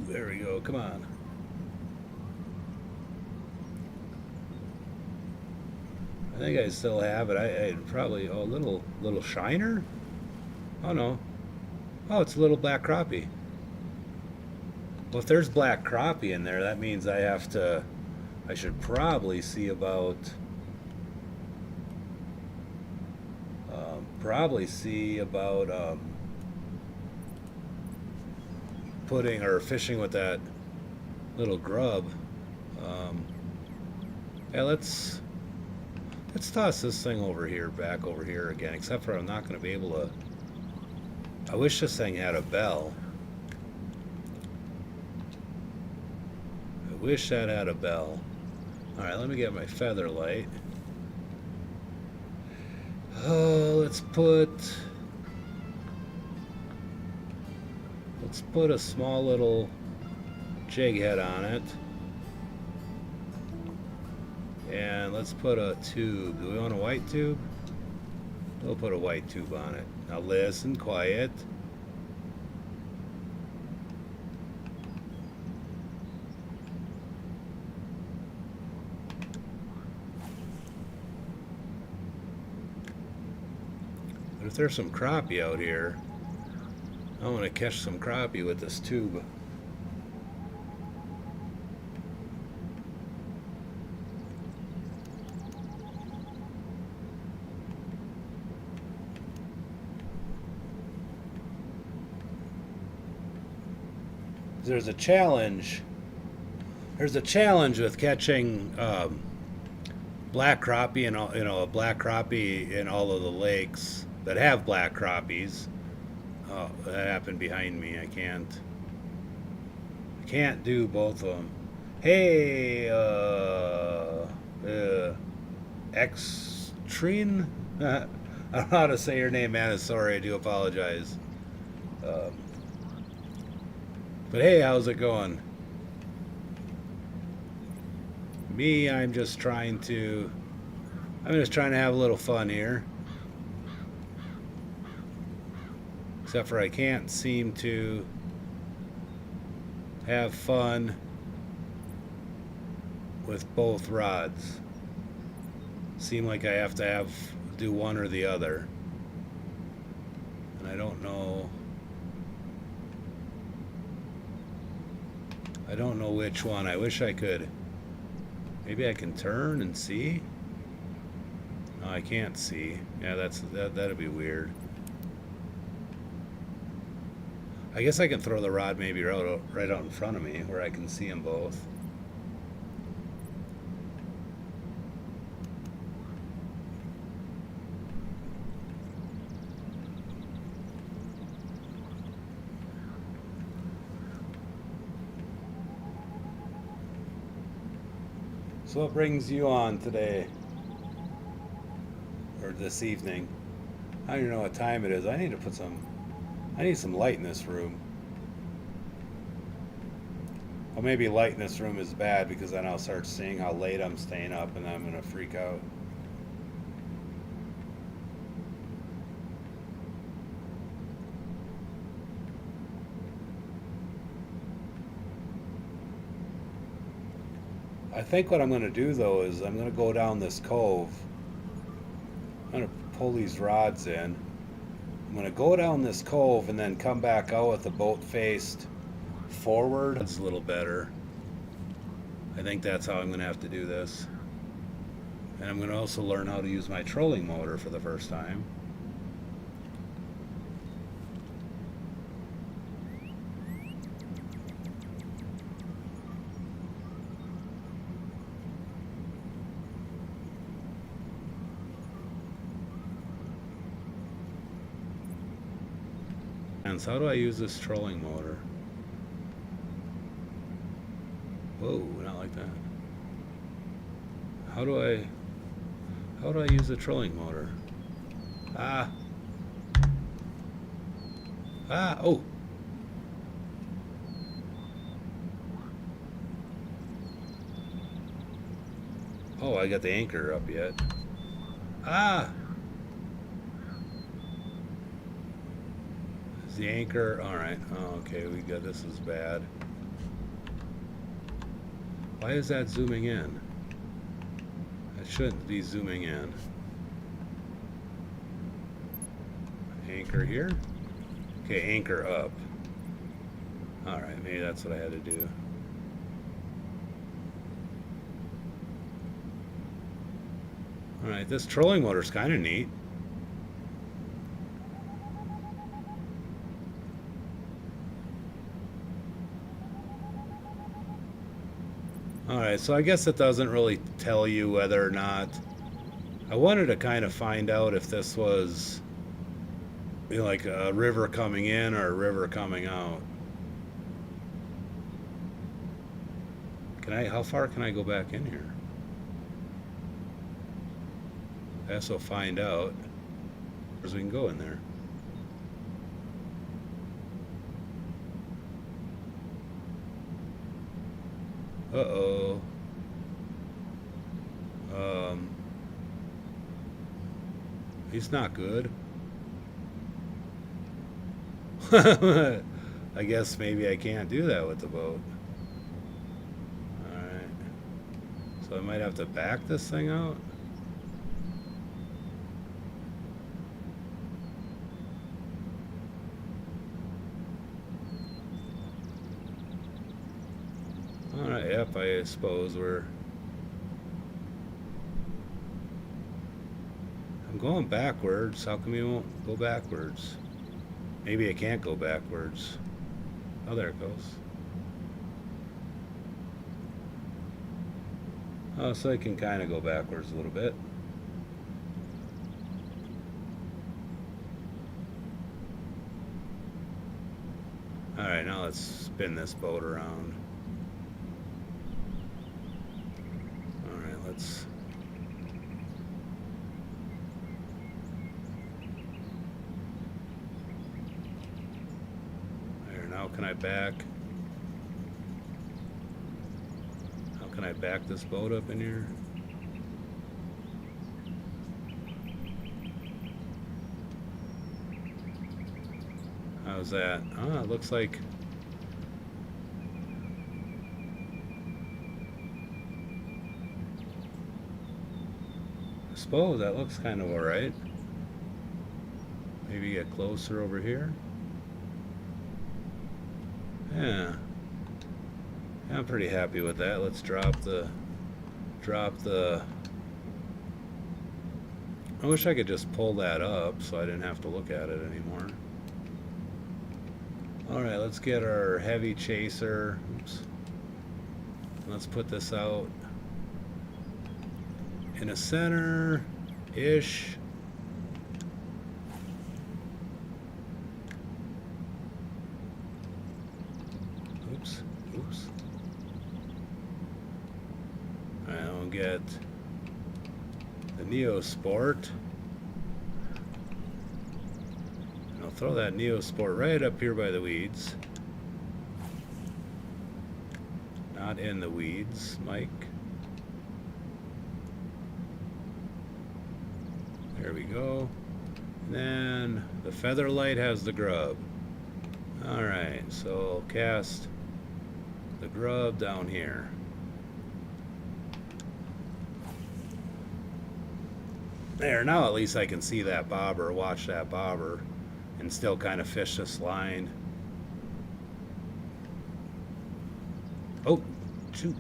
there we go. Come on. I think I still have it. I probably a little shiner. Oh no. Oh, it's a little black crappie. Well, if there's black crappie in there, that means I should probably see about putting or fishing with that little grub. Yeah, let's toss this thing back over here again. Except for I'm not going to be able to. I wish this thing had a bell. I wish that had a bell. All right, let me get my feather light. Oh, let's put a small little jig head on it. And let's put a tube. Do we want a white tube? We'll put a white tube on it. Now listen, quiet. But if there's some crappie out here, I want to catch some crappie with this tube. There's a challenge. There's a challenge with catching black crappie and a black crappie in all of the lakes that have black crappies. Oh, that happened behind me. I can't do both of them. Hey, Extrine? I don't know how to say your name, man. Sorry, I do apologize. But hey, how's it going? Me, I'm just trying to have a little fun here. Except for I can't seem to have fun with both rods. Seem like I have to do one or the other. And I don't know which one. I wish I could. Maybe I can turn and see. No, I can't see. Yeah, that'd be weird. I guess I can throw the rod maybe right out in front of me where I can see them both. So what brings you on today? Or this evening? I don't even know what time it is. I need some light in this room. Well, maybe light in this room is bad because then I'll start seeing how late I'm staying up and I'm going to freak out. I think what I'm going to do though is I'm going to go down this cove. I'm going to pull these rods in. I'm going to go down this cove and then come back out with the boat faced forward. That's a little better. I think that's how I'm going to have to do this. And I'm going to also learn how to use my trolling motor for the first time. And so how do I use this trolling motor? Whoa, not like that. How do I use the trolling motor? Ah. Ah, oh. Oh, I got the anchor up yet. Ah. Is the anchor, all right. Oh, okay, we got, this is bad. Why is that zooming in? It shouldn't be zooming in. Anchor here? Okay, anchor up. Alright, maybe that's what I had to do. Alright, this trolling motor's kind of neat. Alright, so I guess it doesn't really tell you whether or not... I wanted to kind of find out if this was, you know, like a river coming in or a river coming out. How far can I go back in here? I also find out as we can go in there. Uh-oh. He's not good. I guess maybe I can't do that with the boat. Alright. So I might have to back this thing out. Alright, yep, I suppose we're... I'm going backwards. How come you won't go backwards? Maybe I can't go backwards. Oh, there it goes. Oh, so I can kind of go backwards a little bit. Alright, now let's spin this boat around. Alright, let's... There, now can I back... How can I back this boat up in here? How's that? Ah, it looks like... I suppose that looks kind of alright. Maybe get closer over here. Yeah. I'm pretty happy with that. Let's drop the... I wish I could just pull that up so I didn't have to look at it anymore. Alright, let's get our heavy chaser. Oops. Let's put this out in a center-ish. Oops. Alright, I'll get the Neosport. I'll throw that Neosport right up here by the weeds. Not in the weeds, Mike. There we go. And then the Featherlight has the grub. Alright, so I'll cast the grub down here. There, now at least I can see that bobber, watch that bobber, and still kind of fish this line. Oh, shoot.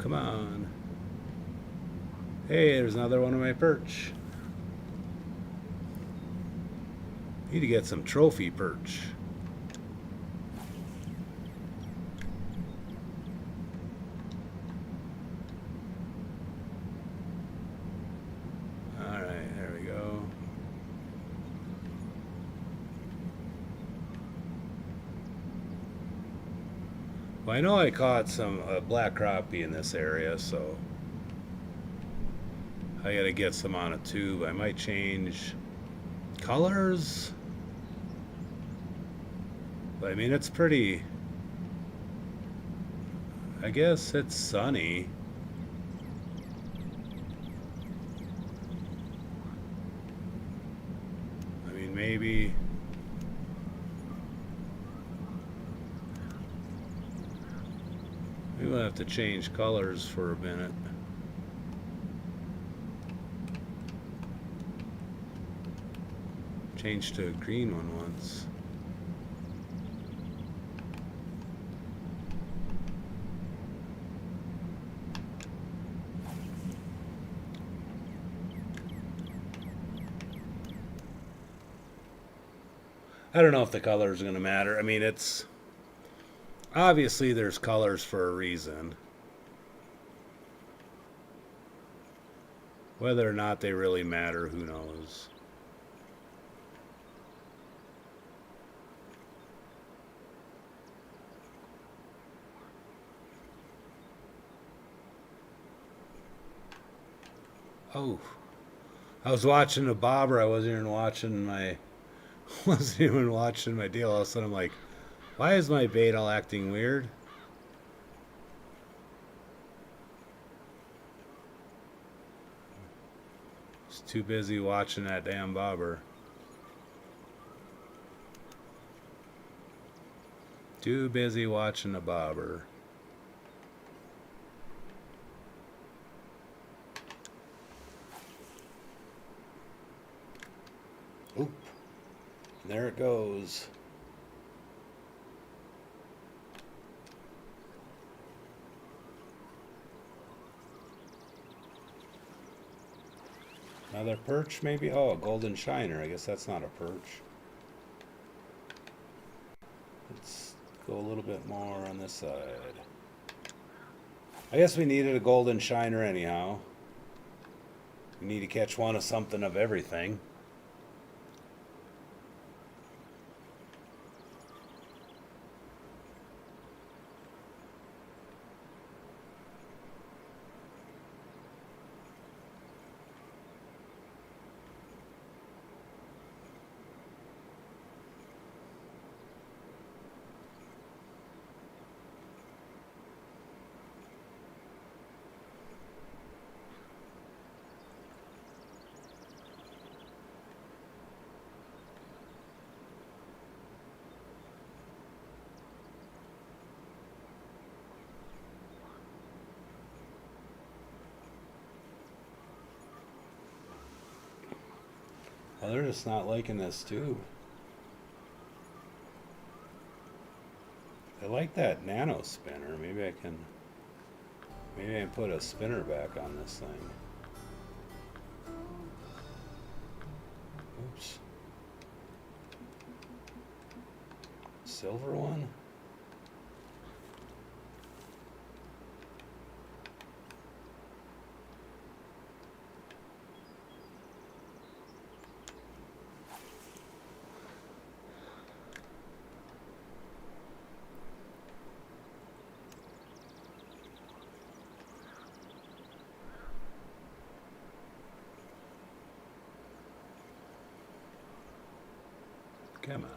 come on. Hey, there's another one of my perch. Need to get some trophy perch. Alright, there we go. Well, I know I caught some black crappie in this area, so I gotta get some on a tube. I might change colors. But I mean, it's pretty. I guess it's sunny. I mean, maybe. We will have to change colors for a minute. Change to a green one once. I don't know if the color is going to matter. I mean, it's obviously there's colors for a reason. Whether or not they really matter, who knows? Oh, I was watching a bobber. I wasn't even watching my deal. All of a sudden, I'm like, why is my bait all acting weird? Just too busy watching that damn bobber. Too busy watching the bobber. Oop. There it goes. Another perch, maybe? Oh, a golden shiner. I guess that's not a perch. Let's go a little bit more on this side. I guess we needed a golden shiner anyhow. We need to catch one of something of everything. Well, they're just not liking this tube. I like that nano spinner. Maybe I can put a spinner back on this thing. Oops. Silver one? Come on.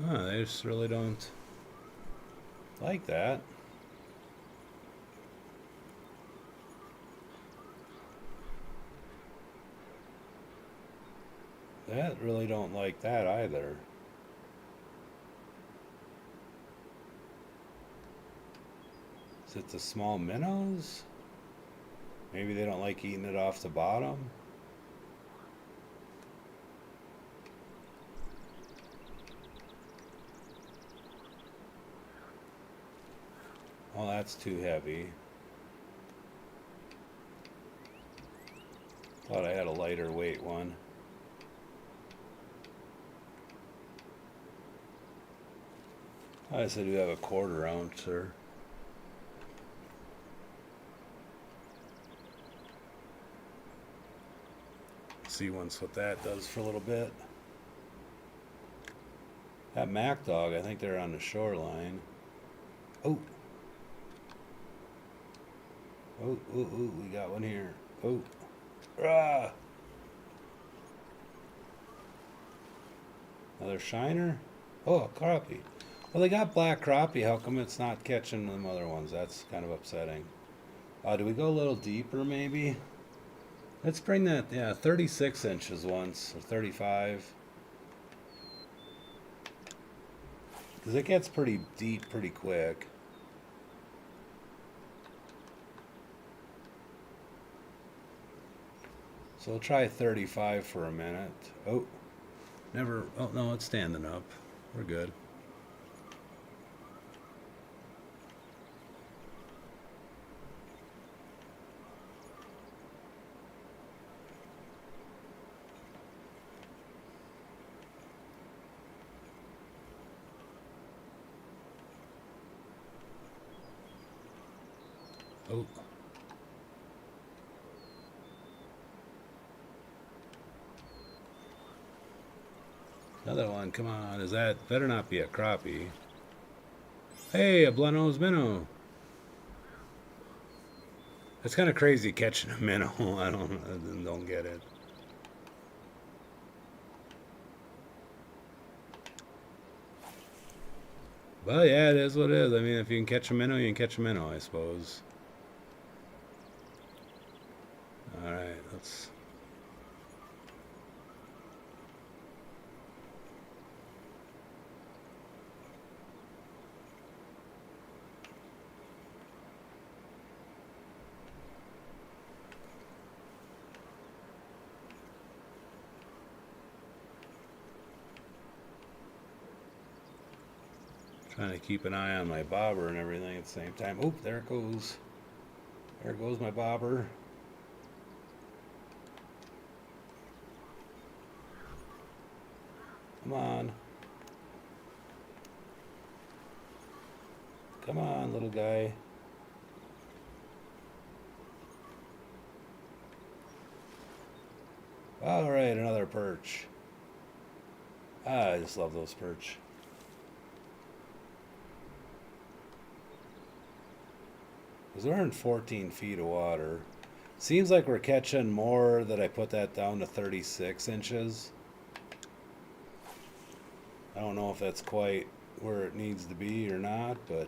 Huh, they just really don't like that. That really don't like that either. Is it the small minnows? Maybe they don't like eating it off the bottom. Oh, that's too heavy. Thought I had a lighter weight one. I guess I do have a 1/4 ouncer. See once what that does for a little bit. That Mac dog, I think they're on the shoreline. Oh. Oh, we got one here. Oh. Ah. Another shiner? Oh, a crappie. Well, they got black crappie. How come it's not catching them other ones? That's kind of upsetting. Do we go a little deeper, maybe? Let's bring that, yeah, 36 inches once, or 35. Because it gets pretty deep pretty quick. So we'll try 35 for a minute. Oh, never, oh no, it's standing up. We're good. Oh. Another one, come on. Is that, better not be a crappie. Hey, a blunt-nosed minnow. It's kind of crazy catching a minnow. I don't get it. But yeah, it is what it is. I mean, if you can catch a minnow, you can catch a minnow, I suppose. Alright, let's... Trying to keep an eye on my bobber and everything at the same time. Oh, there it goes. There goes my bobber. Come on. Come on, little guy. Alright, another perch. I just love those perch. Because we're in 14 feet of water. Seems like we're catching more that I put that down to 36 inches. I don't know if that's quite where it needs to be or not, but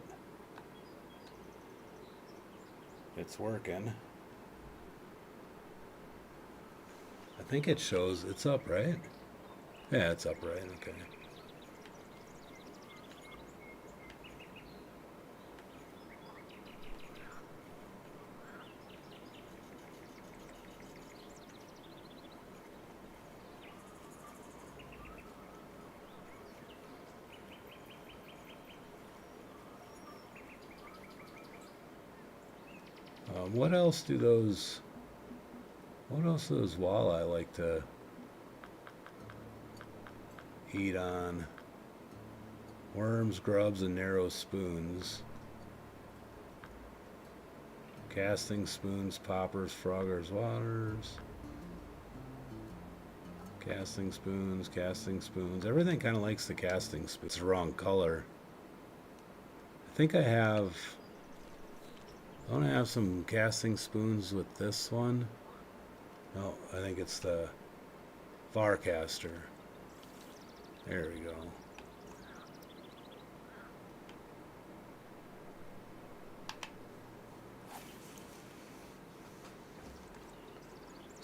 it's working. I think it shows it's up, right? Yeah, it's upright, okay. What else do those walleye like to eat on? Worms, grubs, and narrow spoons. Casting spoons, poppers, froggers, waters. Casting spoons, casting spoons. Everything kind of likes the casting spoons. It's the wrong color. I think I don't have some casting spoons with this one. No, I think it's the Varcaster. There we go.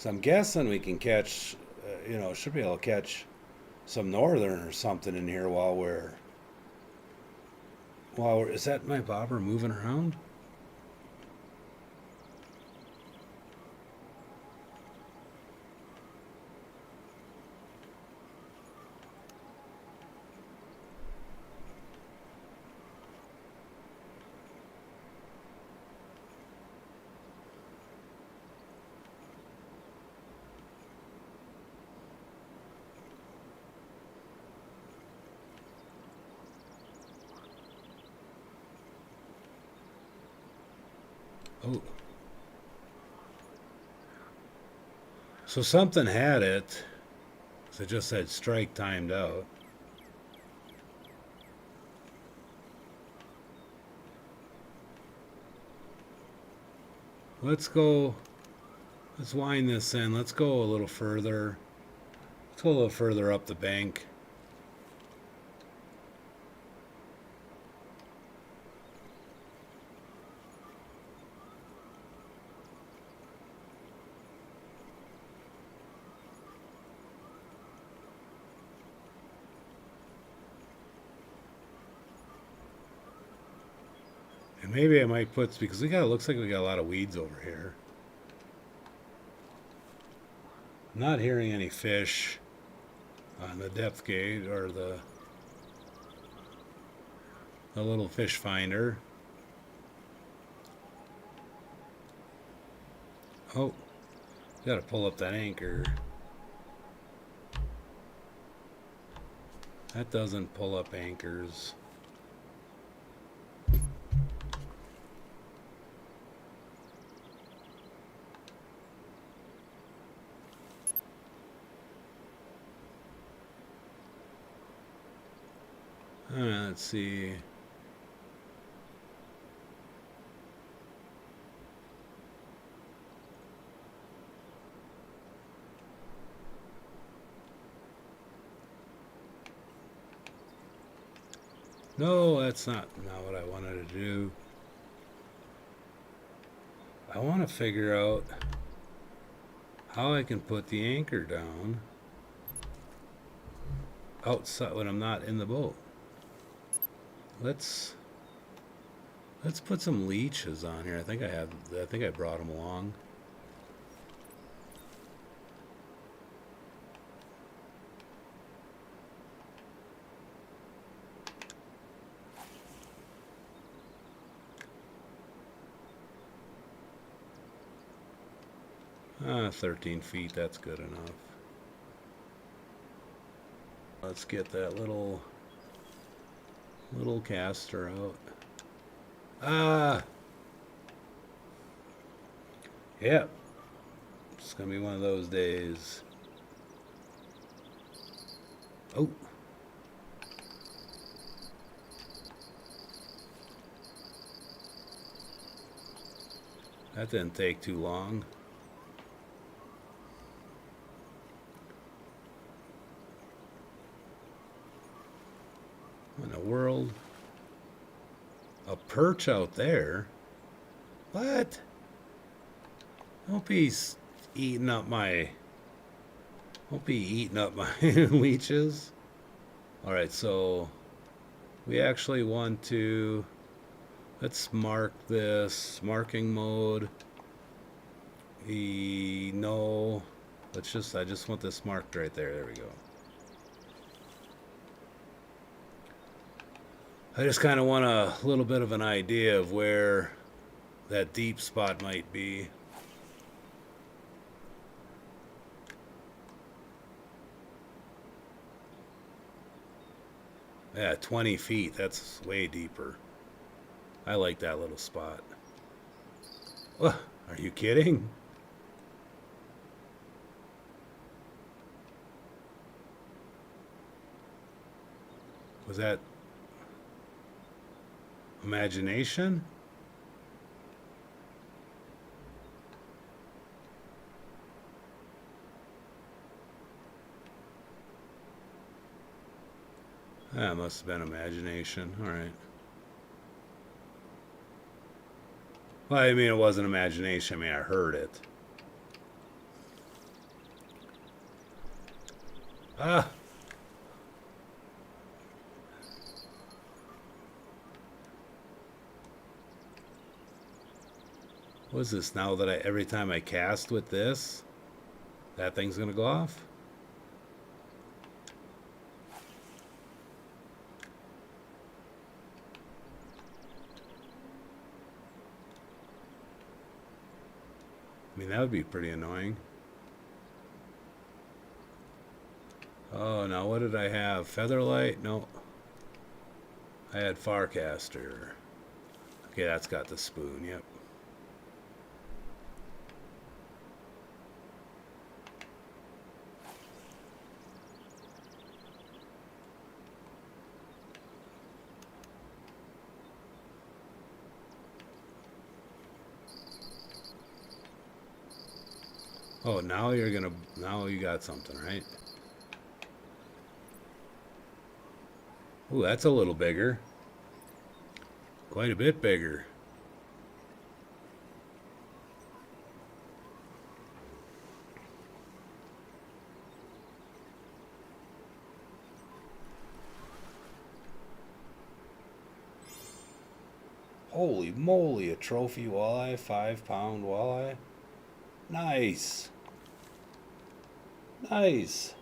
So I'm guessing we can catch, should be able to catch some northern or something in here while we're, is that my bobber moving around? Oh. So something had it. So it just said strike timed out. Let's go. Let's wind this in. Let's go a little further. Let's go a little further up the bank. And maybe I might put, because looks like we got a lot of weeds over here. I'm not hearing any fish on the depth gauge or the little fish finder. Oh, gotta pull up that anchor. That doesn't pull up anchors. Let's see. No, that's not what I wanted to do. I want to figure out how I can put the anchor down outside when I'm not in the boat. Let's put some leeches on here. I think I brought them along. Ah, 13 feet, that's good enough. Let's get that little caster out. Ah! Yep. It's gonna be one of those days. Oh! That didn't take too long. What in the world? A perch out there? What? Don't be eating up my... Don't be eating up my leeches. Alright, so... We actually want to... Let's mark this. Marking mode. No. I just want this marked right there. There we go. I just kind of want a little bit of an idea of where that deep spot might be. Yeah, 20 feet. That's way deeper. I like that little spot. Oh, are you kidding? Was that imagination? That must have been imagination. All right. Well, I mean, it wasn't imagination. I mean, I heard it. Ah! What is this now that every time I cast with this, that thing's gonna go off? I mean, that would be pretty annoying. Oh, now what did I have? Featherlight? No. I had Farcaster. Okay, that's got the spoon, yep. Oh, now now you got something, right? Ooh, that's a little bigger. Quite a bit bigger. Holy moly, a trophy walleye, 5 pound walleye. Nice. Nice.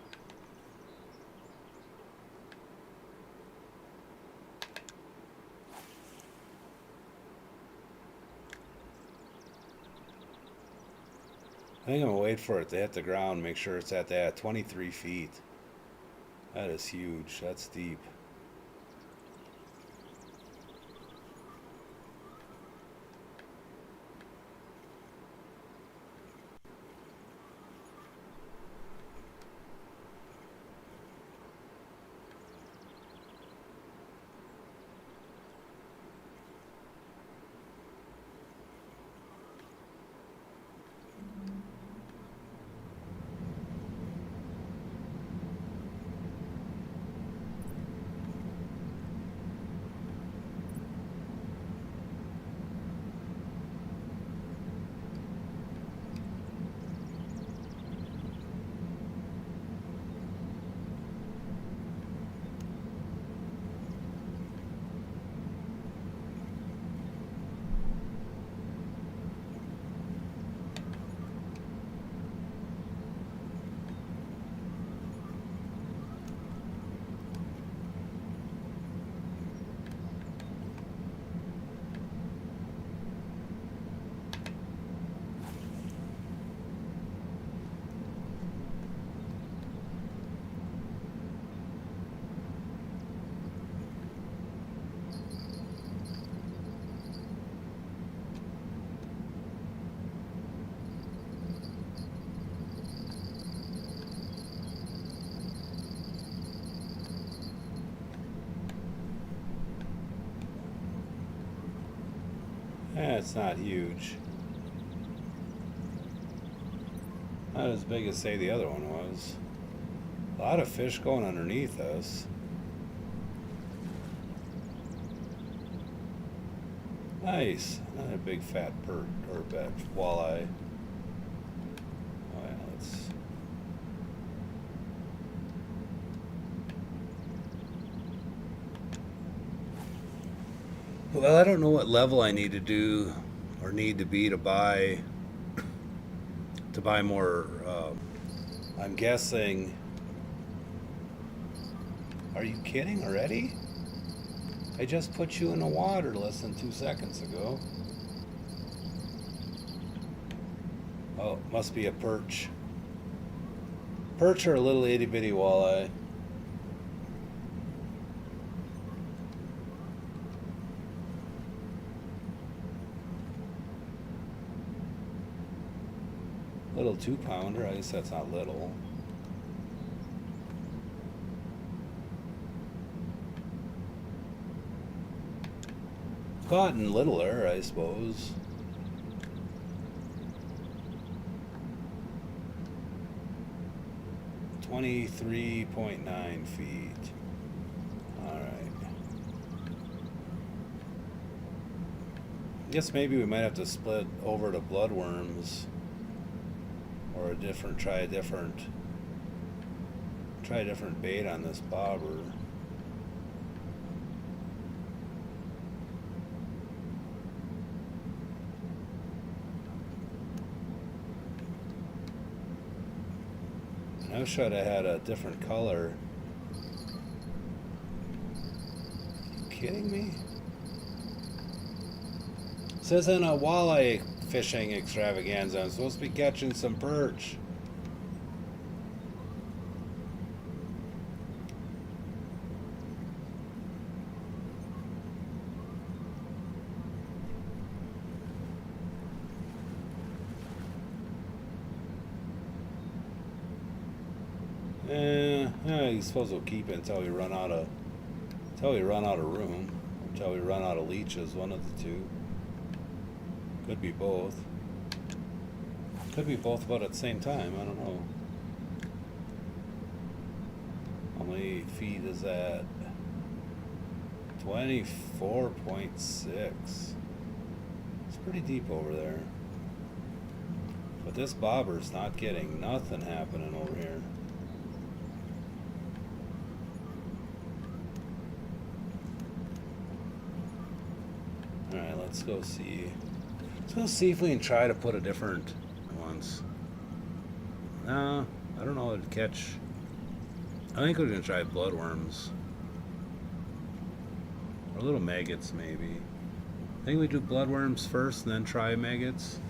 I think I'm gonna wait for it to hit the ground, make sure it's at that 23 feet. That is huge. That's deep. It's not huge. Not as big as, say, the other one was. A lot of fish going underneath us. Nice. Another big fat perch or walleye. Oh yeah, let's. Well, I don't know what level I need to do or need to be to buy more. I'm guessing. Are you kidding already? I just put you in the water less than 2 seconds ago. Oh, must be a perch. Perch are a little itty bitty walleye. Little 2 pounder, I guess that's not little. Caught in littler, I suppose. $23.9 feet. Alright. Guess maybe we might have to split over to bloodworms. Or try a different Try a different bait on this bobber. I wish I'd have had a different color. You kidding me? This isn't a walleye fishing extravaganza. I'm supposed to be catching some perch. You're supposed to keep it until we run out of room, until we run out of leeches. One of the two. Could be both. Could be both about at the same time. I don't know. How many feet is that? 24.6. It's pretty deep over there. But this bobber's not getting nothing happening over here. Alright, let's go see. Let's go see if we can try to put a different ones. No, I don't know what to catch. I think we're gonna try bloodworms. Or little maggots maybe. I think we do bloodworms first and then try maggots.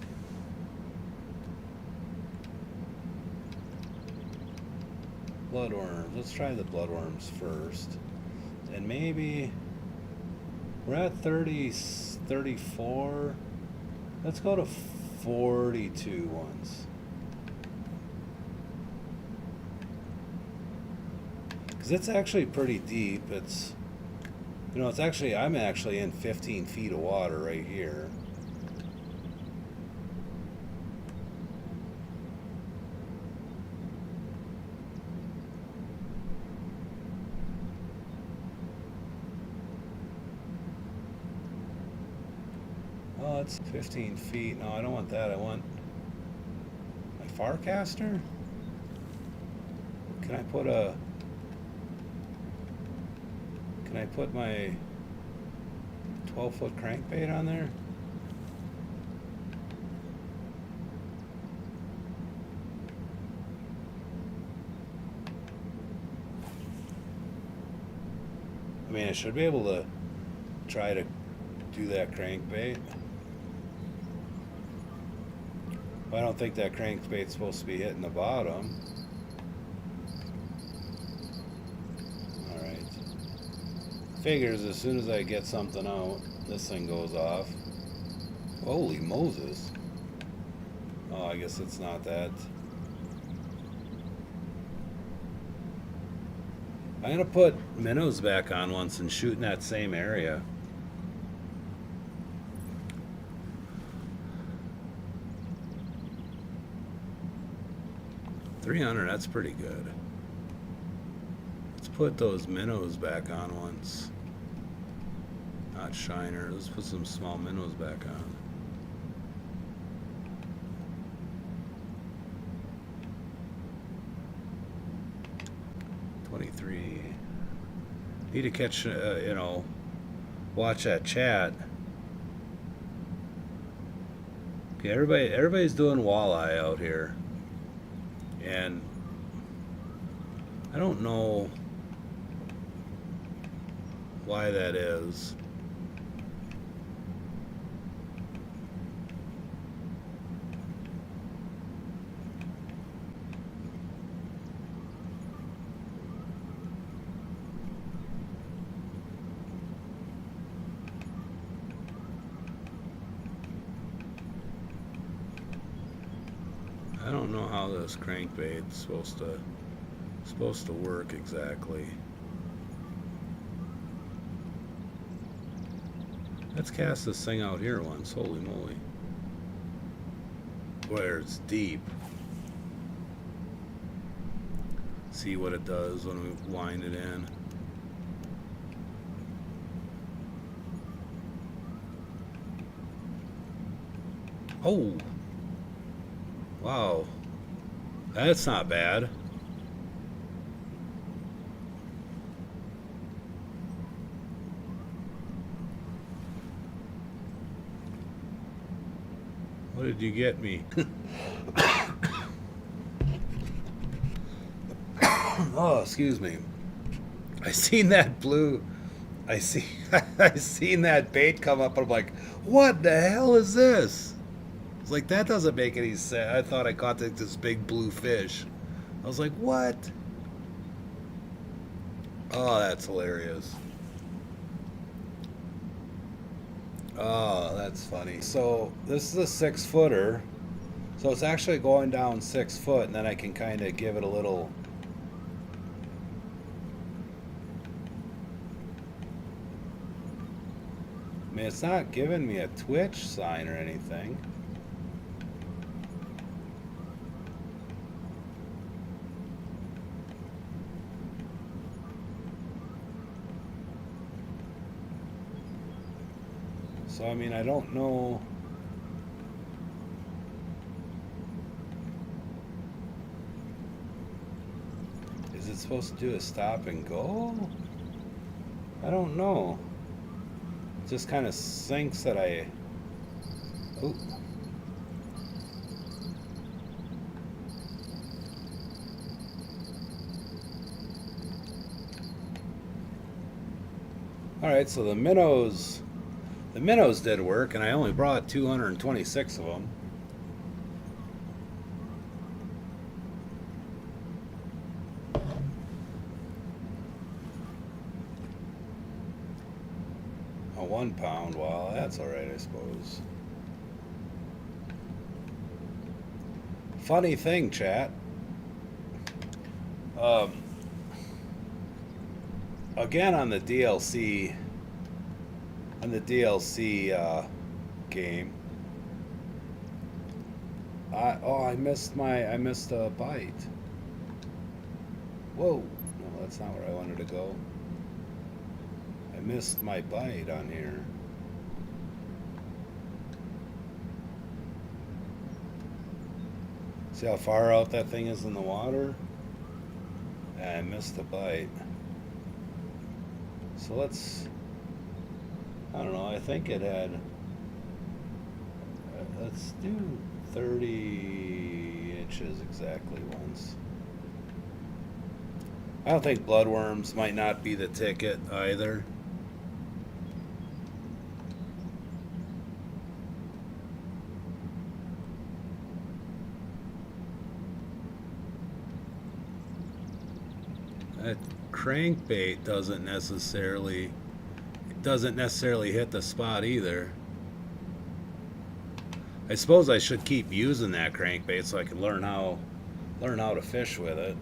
Bloodworms. Let's try the bloodworms first. And maybe we're at 34. Let's go to 42 once. Because it's actually pretty deep. It's, you know, it's actually, I'm actually in 15 feet of water right here. Oh, it's 15 feet. No, I don't want that. I want my Farcaster. Can I put a... Can I put my 12-foot crankbait on there? I mean, I should be able to try to do that crankbait. I don't think that crankbait's supposed to be hitting the bottom. Alright. Figures as soon as I get something out, this thing goes off. Holy Moses. Oh, I guess it's not that. I'm gonna put minnows back on once and shoot in that same area. $300, that's pretty good. Let's put those minnows back on once. Not shiner. Let's put some small minnows back on. $23. Need to catch, you know, watch that chat. Okay, everybody's doing walleye out here. And I don't know why that is. I don't know how this crankbait's supposed to work exactly. Let's cast this thing out here once. Holy moly. Where it's deep. See what it does when we wind it in. Oh! Wow. That's not bad. What did you get me? Oh, excuse me. I seen that blue. I see. I seen that bait come up, and I'm like, "What the hell is this?" It's like that doesn't make any sense. I thought I caught this big blue fish. I was like, "What?" Oh, that's hilarious. Oh, that's funny. So this is a 6 footer. So it's actually going down 6 foot, and then I can kind of give it a little. I mean, it's not giving me a twitch sign or anything. So, I mean, I don't know. Is it supposed to do a stop and go? I don't know. It just kind of sinks that I. Oh. Alright, so the minnows did work, and I only brought 226 of them. A 1 pound, well, that's alright, I suppose. Funny thing, chat. Again on the DLC game. I missed a bite. Whoa, no, that's not where I wanted to go. I missed my bite on here. See how far out that thing is in the water? I missed the bite. So I don't know, I think it had, let's do 30 inches exactly once. I don't think bloodworms might not be the ticket either. That crankbait doesn't necessarily hit the spot either. I suppose I should keep using that crankbait so I can learn how to fish with it.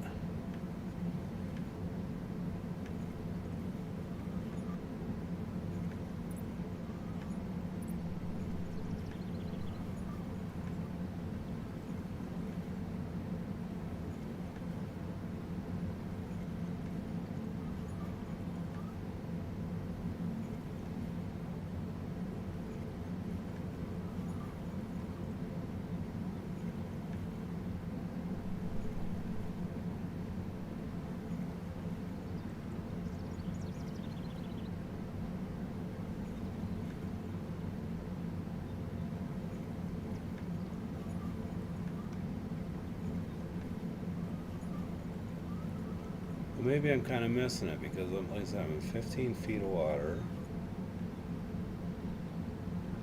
Maybe I'm kind of missing it because I'm in 15 feet of water.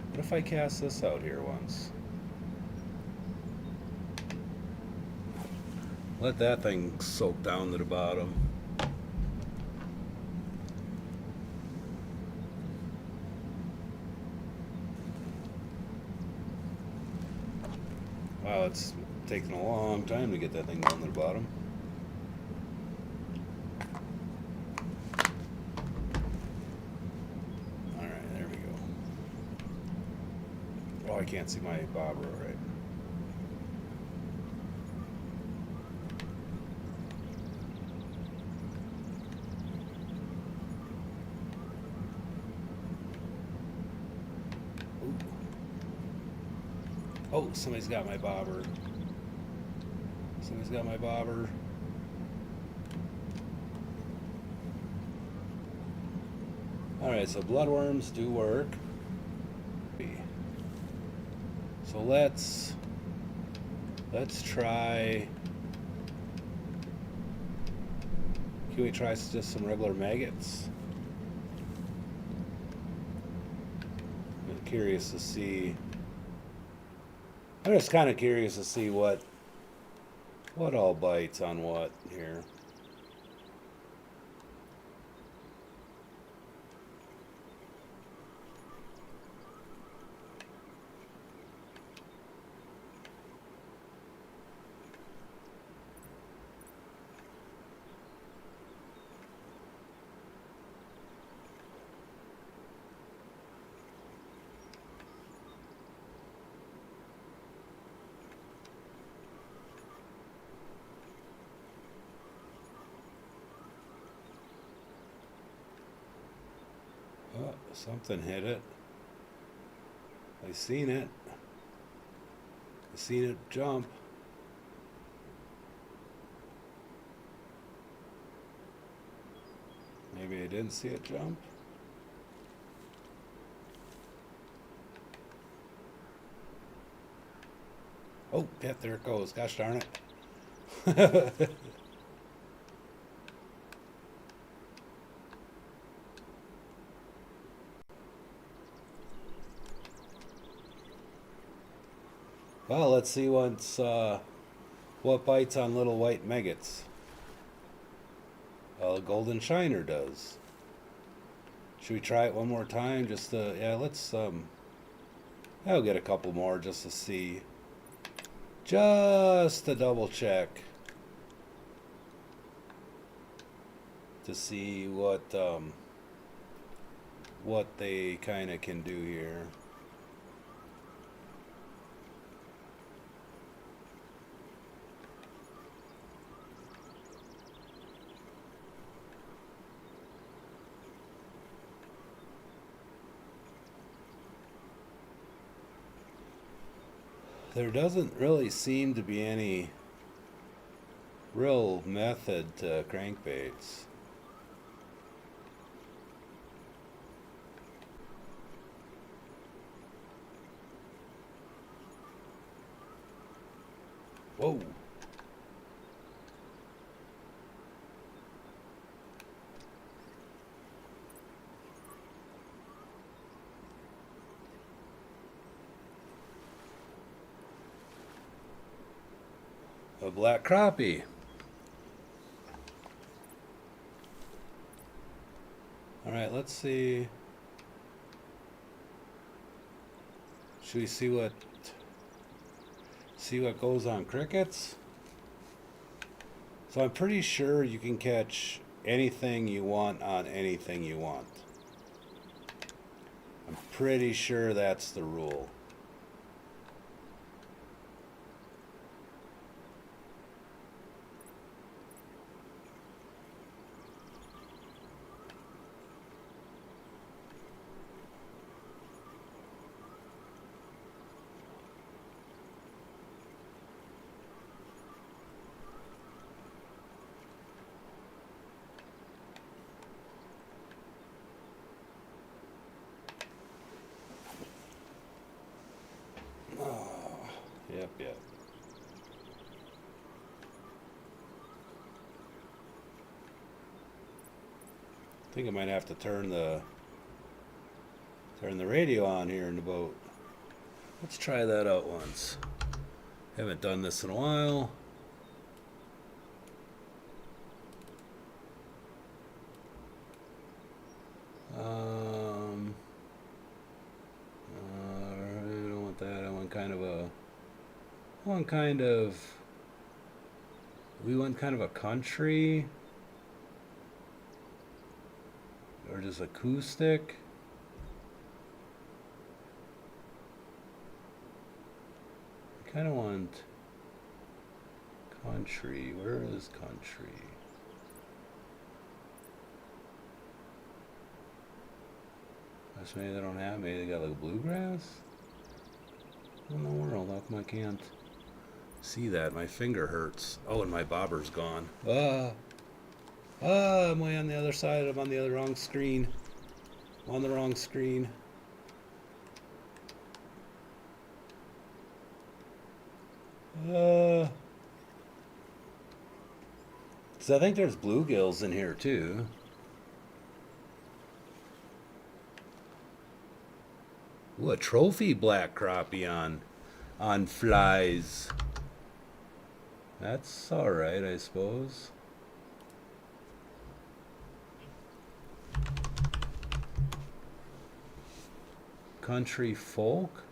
What if I cast this out here once? Let that thing soak down to the bottom. Wow, it's taking a long time to get that thing down to the bottom. I can't see my bobber right. Ooh. Oh, somebody's got my bobber. Somebody's got my bobber. Alright, so bloodworms do work. So let's try. Can we try just some regular maggots? I'm curious to see. I'm just kind of curious to see what all bites on what here. Oh, something hit it. I seen it. I seen it jump. Maybe I didn't see it jump. Oh, yeah, there it goes. Gosh darn it. Well, let's see what bites on little white maggots. Well, a golden shiner does. Should we try it one more time? Just yeah, let's I'll get a couple more just to see. Just to double check. To see what they kind of can do here. There doesn't really seem to be any real method to crankbaits. Whoa. A black crappie. All right, let's see. Should we see what goes on crickets? So I'm pretty sure you can catch anything you want on anything you want. I'm pretty sure that's the rule. Yep. I think I might have to turn the radio on here in the boat. Let's try that out once. Haven't done this in a while. I don't want that. I want kind of a. We want kind of a country or just acoustic. I kind of want country. Where is country? That's maybe they don't have. Maybe they got like bluegrass. What in the world? How come I can't see that? My finger hurts. Oh, and my bobber's gone. Am I on the other side? I'm on the other wrong screen. I'm on the wrong screen. 'Cause I think there's bluegills in here too. Ooh, a trophy black crappie on flies. That's all right, I suppose. Country folk.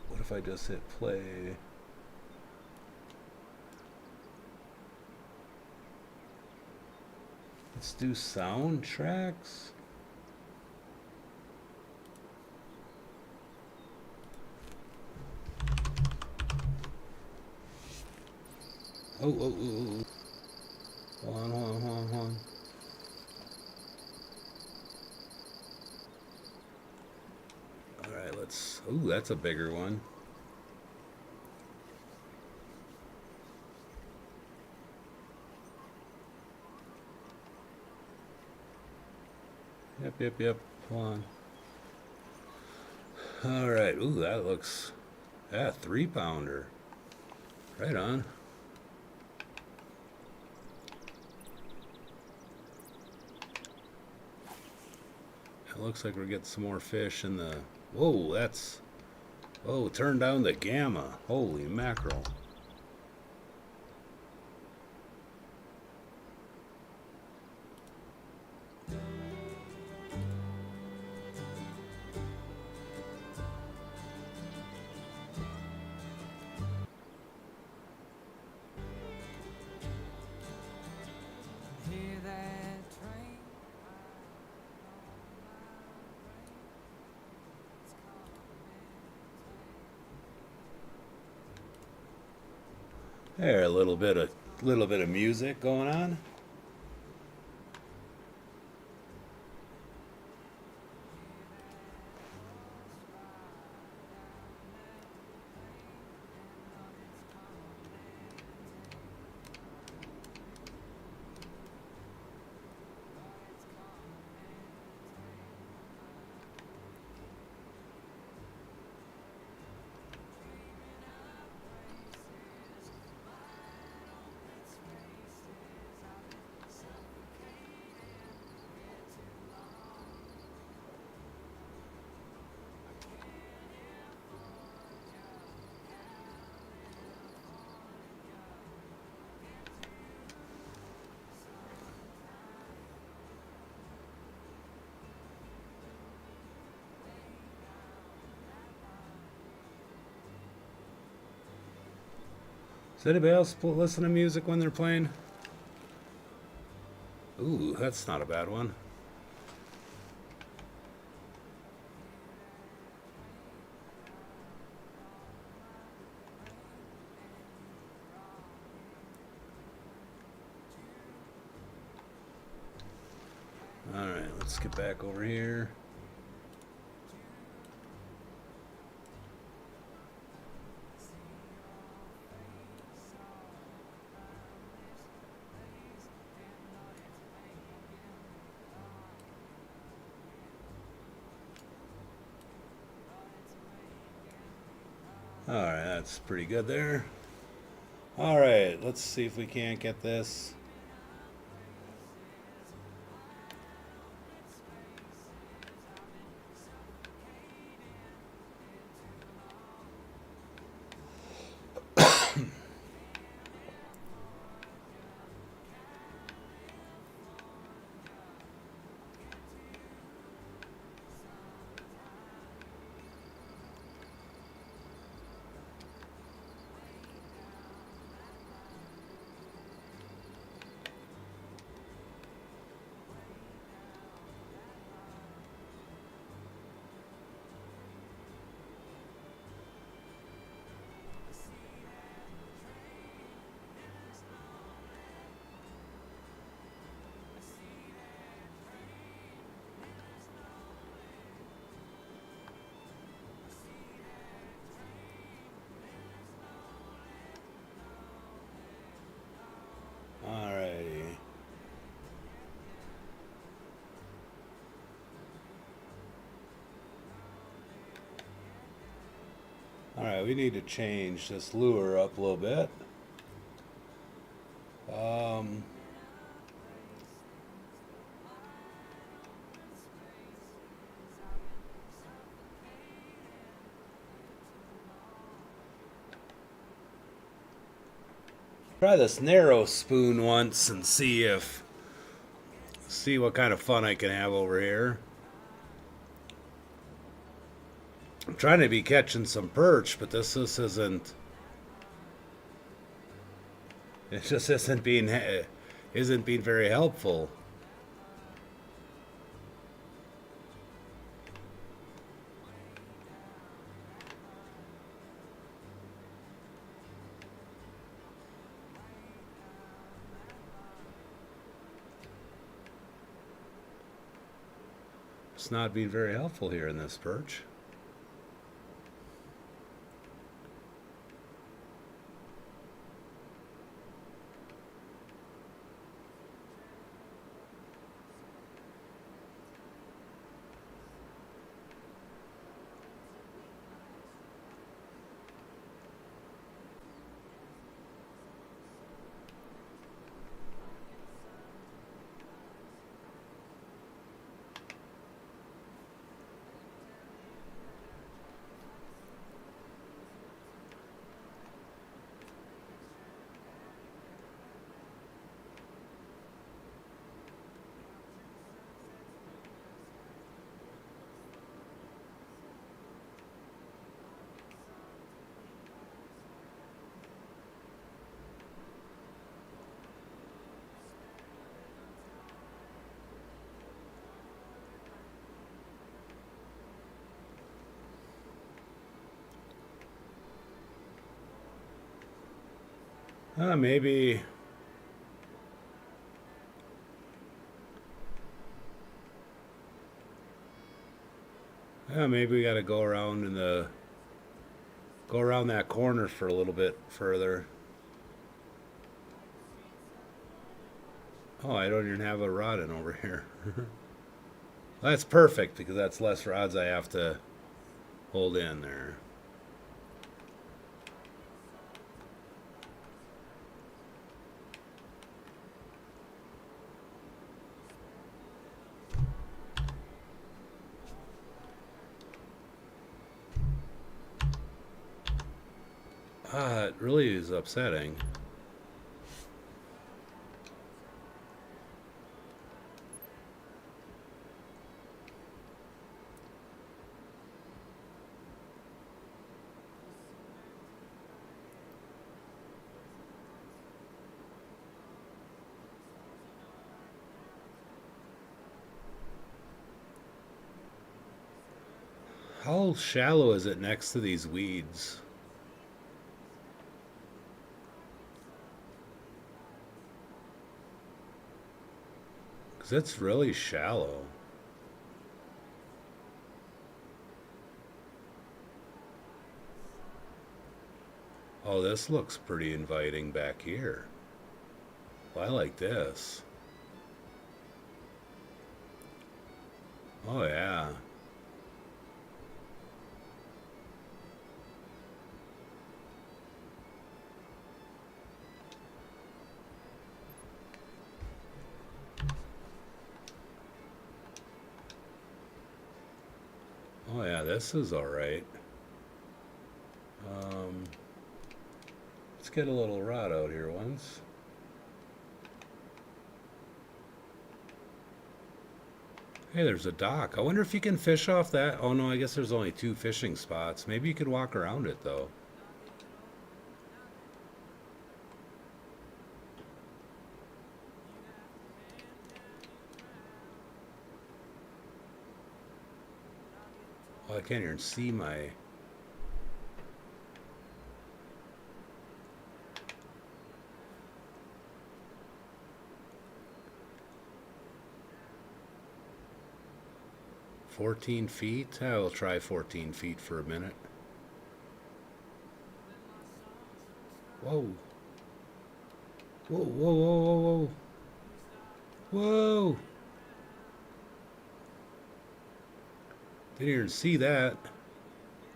What if I just hit play? Let's do soundtracks. Oh. Hold on. Alright, let's... Ooh, that's a bigger one. Yep. Hold on. Alright, ooh, that looks... Yeah, 3-pounder. Right on. It looks like we're getting some more fish in the... Whoa, that's... Oh, turn down the gamma. Holy mackerel. There, a little bit of music going on. Does anybody else listen to music when they're playing? Ooh, that's not a bad one. Alright, let's get back over here. Alright, that's pretty good there. Alright, let's see if we can't get this. Alright, we need to change this lure up a little bit. Um, try this narrow spoon once and see what kind of fun I can have over here. I'm trying to be catching some perch, but this just isn't. It just isn't being very helpful. It's not being very helpful here in this perch. Maybe. Maybe we got to go around that corner for a little bit further. Oh, I don't even have a rod in over here. That's perfect because that's less rods I have to hold in there. It really is upsetting. How shallow is it next to these weeds? Because it's really shallow. Oh, this looks pretty inviting back here. Well, I like this. Oh, yeah. Oh, yeah, this is all right. Um, let's get a little rod out here once. Hey, there's a dock. I wonder if you can fish off that. Oh, no, I guess there's only 2 fishing spots. Maybe you could walk around it, though. Oh, I can't even see my... 14 feet? I will try 14 feet for a minute. Whoa. Whoa, whoa, whoa, whoa, whoa. Whoa. Didn't even see that.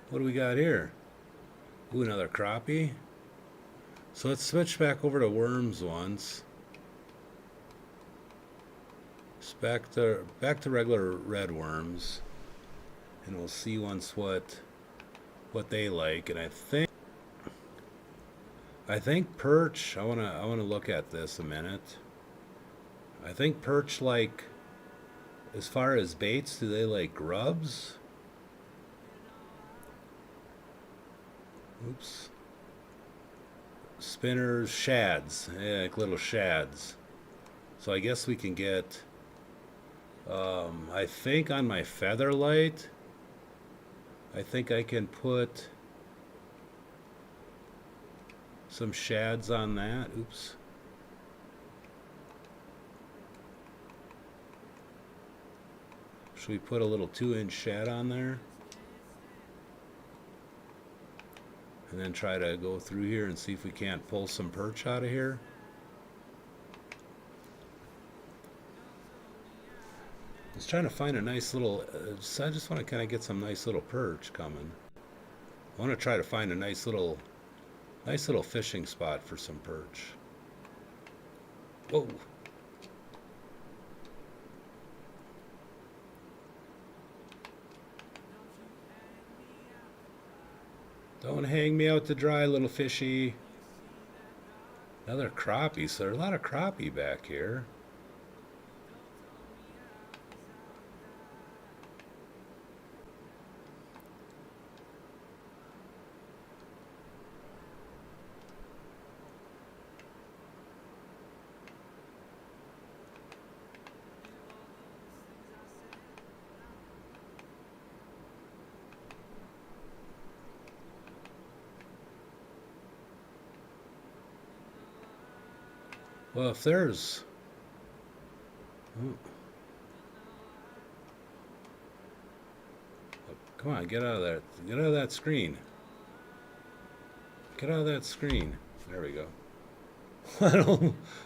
What do we got here? Ooh, another crappie. So let's switch back over to worms once. It's back to regular red worms, and we'll see once what they like. And I think perch. I wanna look at this a minute. I think perch like, as far as baits, do they like grubs? Oops. Spinners, shads, yeah, like little shads. So I guess we can get. I think on my feather light, I think I can put some shads on that. Oops. Should we put a little 2-inch shad on there? And then try to go through here and see if we can't pull some perch out of here. Just trying to find a nice little, I just want to kind of get some nice little perch coming. I want to try to find a nice little fishing spot for some perch. Whoa. Don't hang me out to dry, little fishy. Another crappie. So there's a lot of crappie back here. Well, if there's... Oh. Come on, get out of there. Get out of that screen. Get out of that screen. There we go.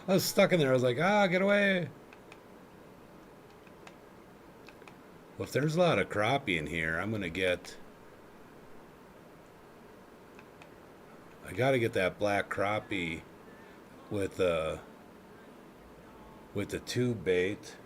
I was stuck in there. I was like, get away. Well, if there's a lot of crappie in here, I'm going to get... I got to get that black crappie with the tube bait.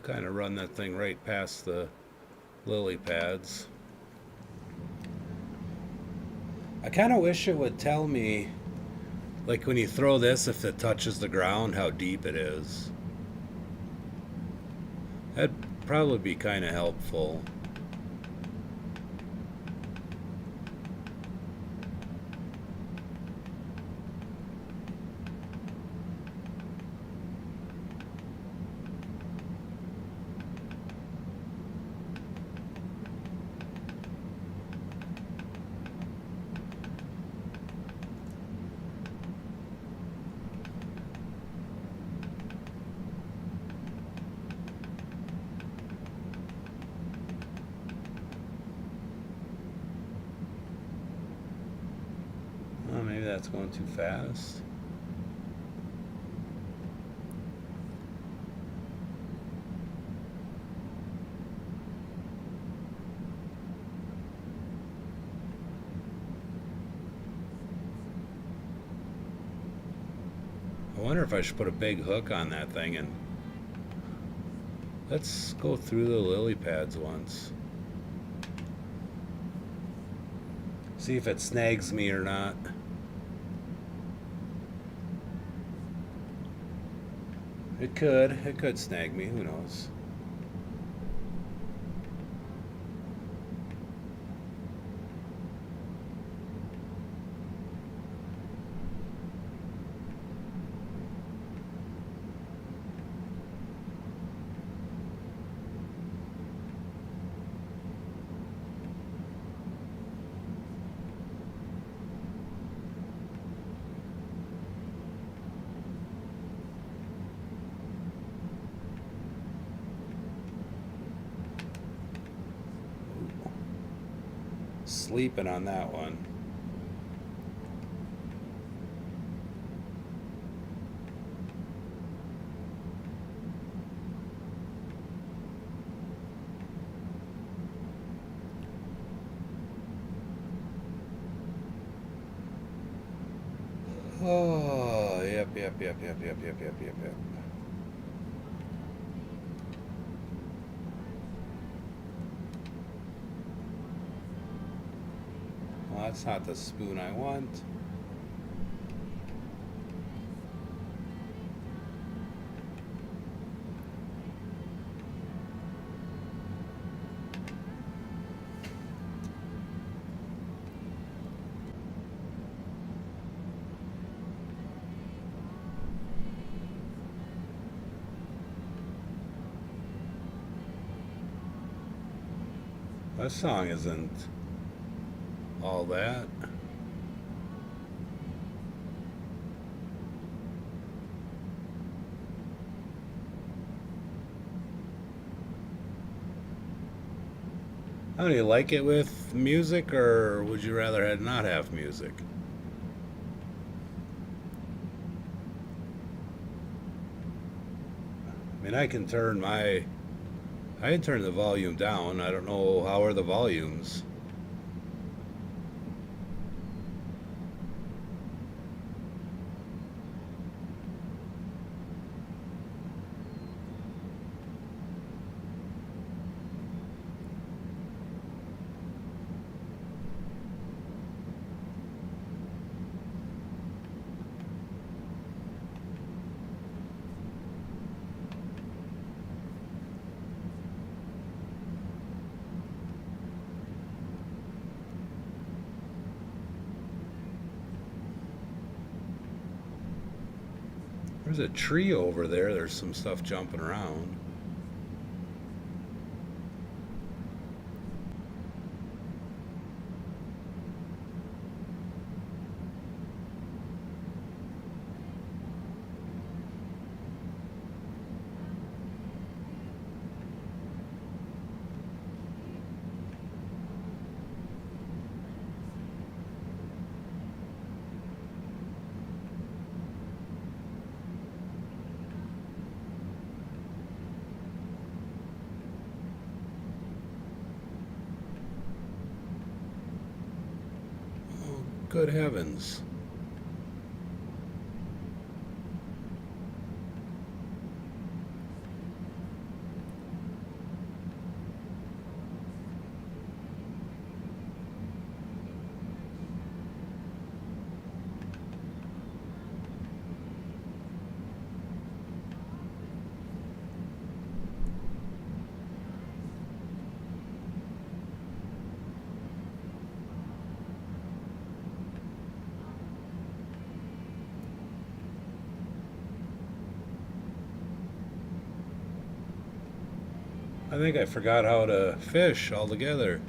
Kind of run that thing right past the lily pads. I kind of wish it would tell me, like when you throw this, if it touches the ground, how deep it is. That'd probably be kind of helpful. Oh, maybe that's going too fast. I wonder if I should put a big hook on that thing and let's go through the lily pads once. See if it snags me or not. It could snag me, who knows. Sleeping on that one. Oh, yep. Well, that's not the spoon I want. That song isn't all that. How do you like it with music, or would you rather had not have music? I mean, I can turn the volume down. I don't know how are the volumes. There's a tree over there. There's some stuff jumping around. Oh, good heavens. I think I forgot how to fish altogether.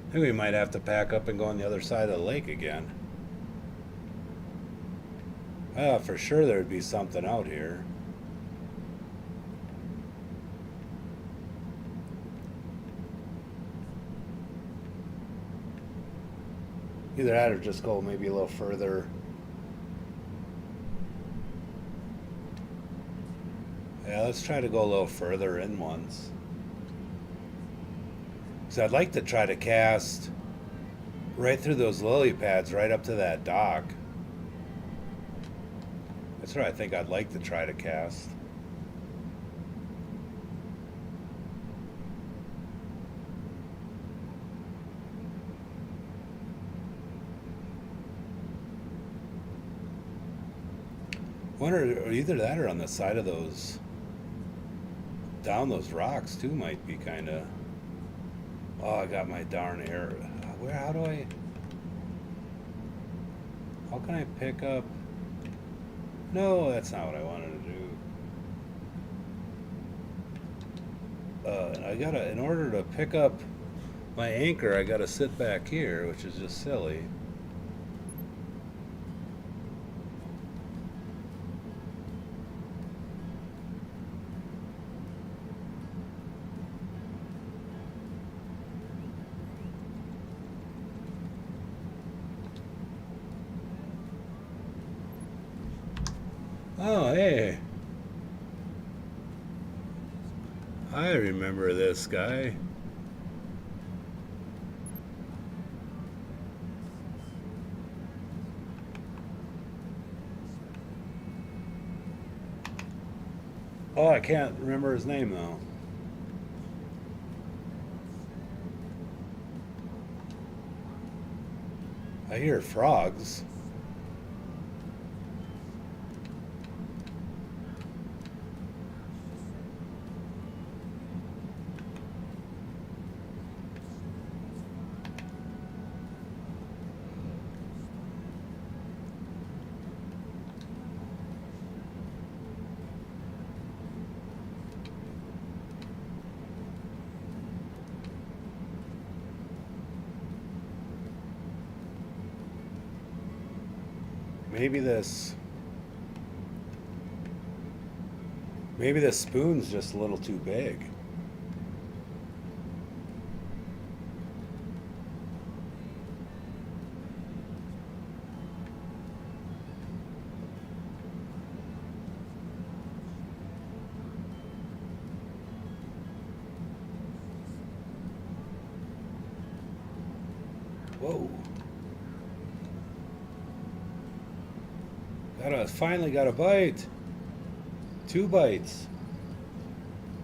I think we might have to pack up and go on the other side of the lake again. For sure there'd be something out here. Either that or just go maybe a little further. Yeah, let's try to go a little further in once. Because I'd like to try to cast right through those lily pads right up to that dock. That's what I think I'd like to try to cast. Wonder either that or on the side of those, down those rocks too might be kind of. Oh, I got my darn air. Where? How do I? How can I pick up? No, that's not what I wanted to do. I gotta, in order to pick up my anchor, I gotta sit back here, which is just silly. Oh, hey. I remember this guy. Oh, I can't remember his name though. I hear frogs. Maybe this. Maybe this spoon's just a little too big. Whoa. Finally got a bite. 2 bites.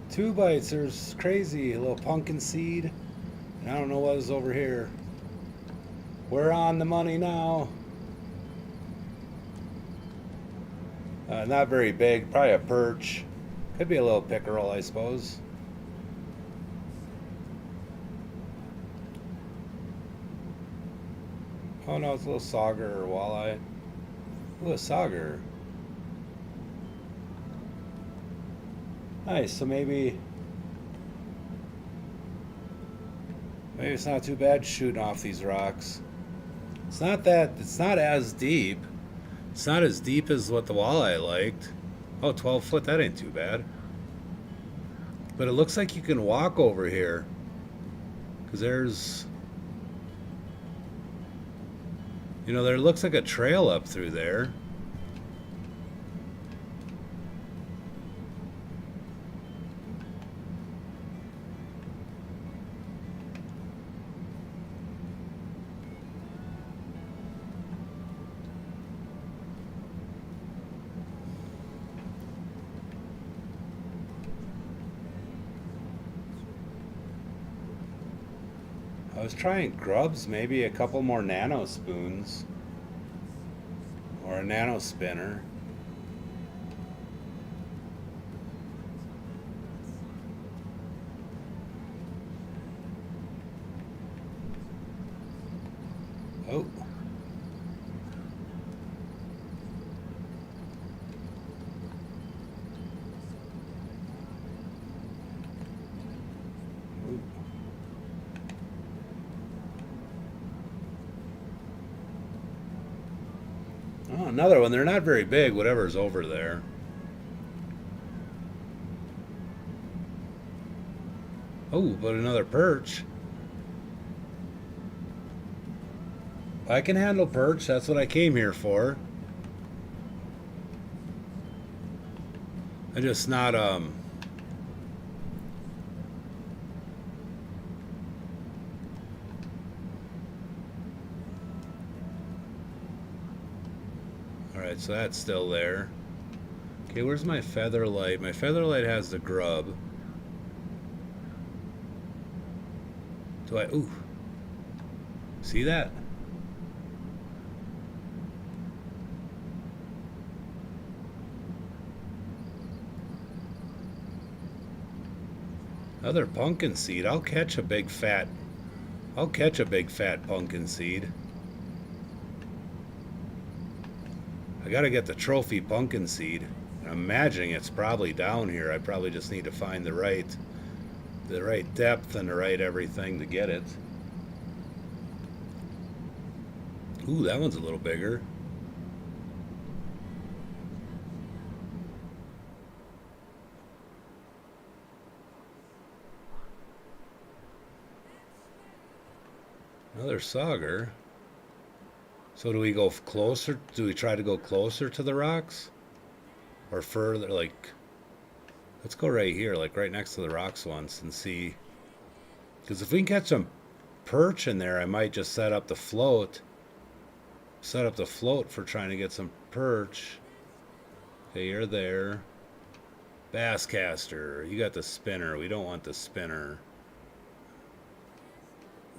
2 bites. There's crazy. A little pumpkin seed. And I don't know what is over here. We're on the money now. Not very big. Probably a perch. Could be a little pickerel, I suppose. Oh no, it's a little sauger or walleye. Ooh, a sauger. Nice. So maybe it's not too bad shooting off these rocks. It's not as deep. It's not as deep as what the walleye liked. Oh, 12 foot, that ain't too bad. But it looks like you can walk over here. Because there looks like a trail up through there. I was trying grubs, maybe a couple more nano spoons. Or a nano spinner. Oh. Ooh. Oh, another one. They're not very big, whatever's over there. Oh, but another perch. I can handle perch. That's what I came here for. I just not All right, so that's still there. Okay, where's my feather light? My feather light has the grub. Ooh. See that? Another pumpkin seed. I'll catch a big fat pumpkin seed. I gotta get the trophy pumpkin seed. I'm imagining it's probably down here. I probably just need to find the right depth and the right everything to get it. Ooh, that one's a little bigger. Another sauger. So do we go closer? Do we try to go closer to the rocks? or further, like, let's go right here, like right next to the rocks once and see. Because if we can catch some perch in there, I might just set up the float. Set up the float for trying to get some perch. Okay, you're there. Bass caster. You got the spinner. We don't want the spinner.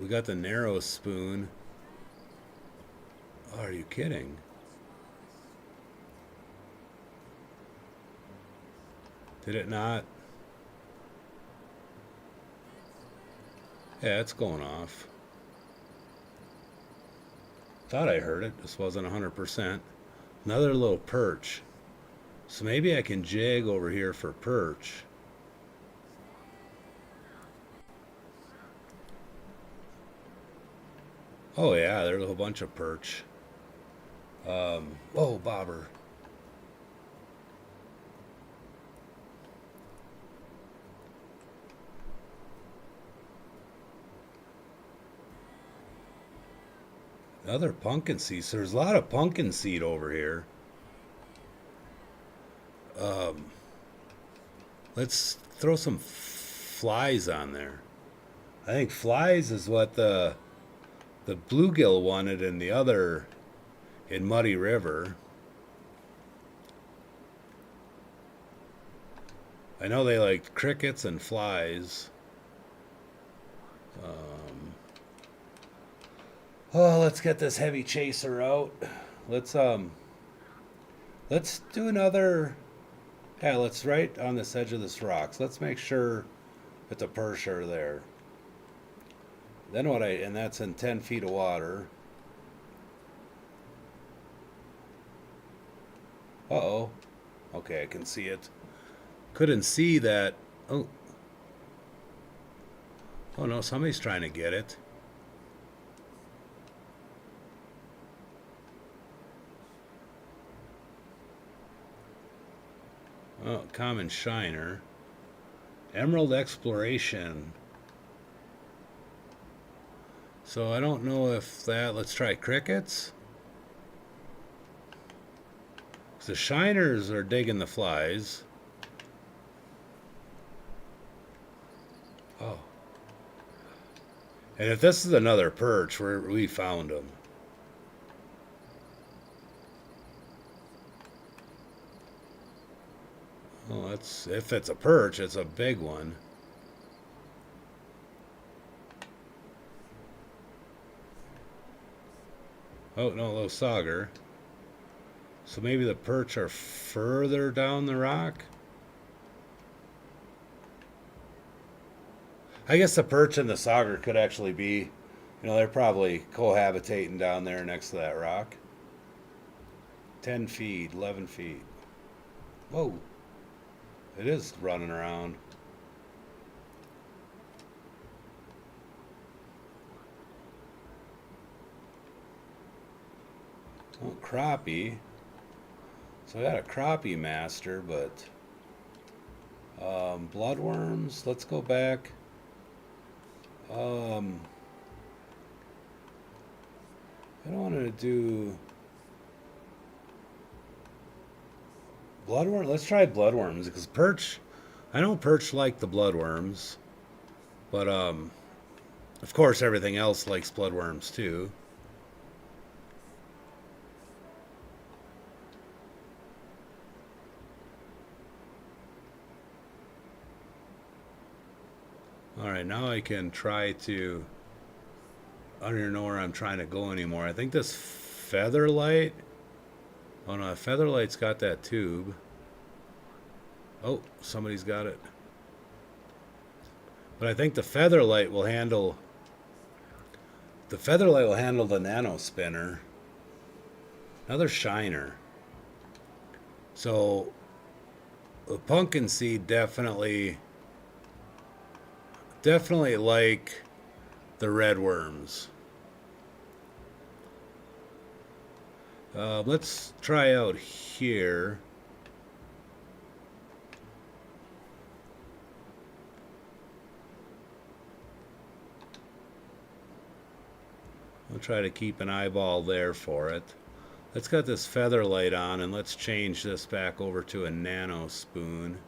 We got the narrow spoon. Oh, are you kidding? Did it not? Yeah, it's going off. Thought I heard it. Just wasn't 100%. Another little perch. So maybe I can jig over here for perch. Oh yeah, there's a whole bunch of perch. Oh, bobber. Another pumpkin seed. So there's a lot of pumpkin seed over here. Um, let's throw some flies on there. I think flies is what the bluegill wanted in the other in Muddy River. I know they like crickets and flies. Oh, let's get this heavy chaser out. Let's let's do another. Yeah, let's right on this edge of this rocks. Let's make sure that the perch are there. Then what and that's in 10 feet of water. Uh-oh. Okay, I can see it. Couldn't see that. Oh. Oh no, somebody's trying to get it. Oh, common shiner. Emerald exploration. So I don't know if that, let's try crickets. The shiners are digging the flies. Oh. And if this is another perch, we found them. Oh, that's, if it's a perch, it's a big one. Oh, no, little sauger. So maybe the perch are further down the rock? I guess the perch and the sauger could actually be, they're probably cohabitating down there next to that rock. 10 feet, 11 feet. Whoa. It is running around. Oh, crappie. So I got a crappie master, but bloodworms. Let's go back. I don't want to do bloodworm. Let's try bloodworms because perch. I know perch like the bloodworms, but of course everything else likes bloodworms too. Alright, now I can try to... I don't even know where I'm trying to go anymore. I think this featherlight... Oh no, featherlight's got that tube. Oh, somebody's got it. But I think the featherlight will handle... The featherlight will handle the nano spinner. Another shiner. So... The pumpkin seed definitely like the red worms. Let's try out here. I'll try to keep an eyeball there for it. Let's got this feather light on, and let's change this back over to a nano spoon.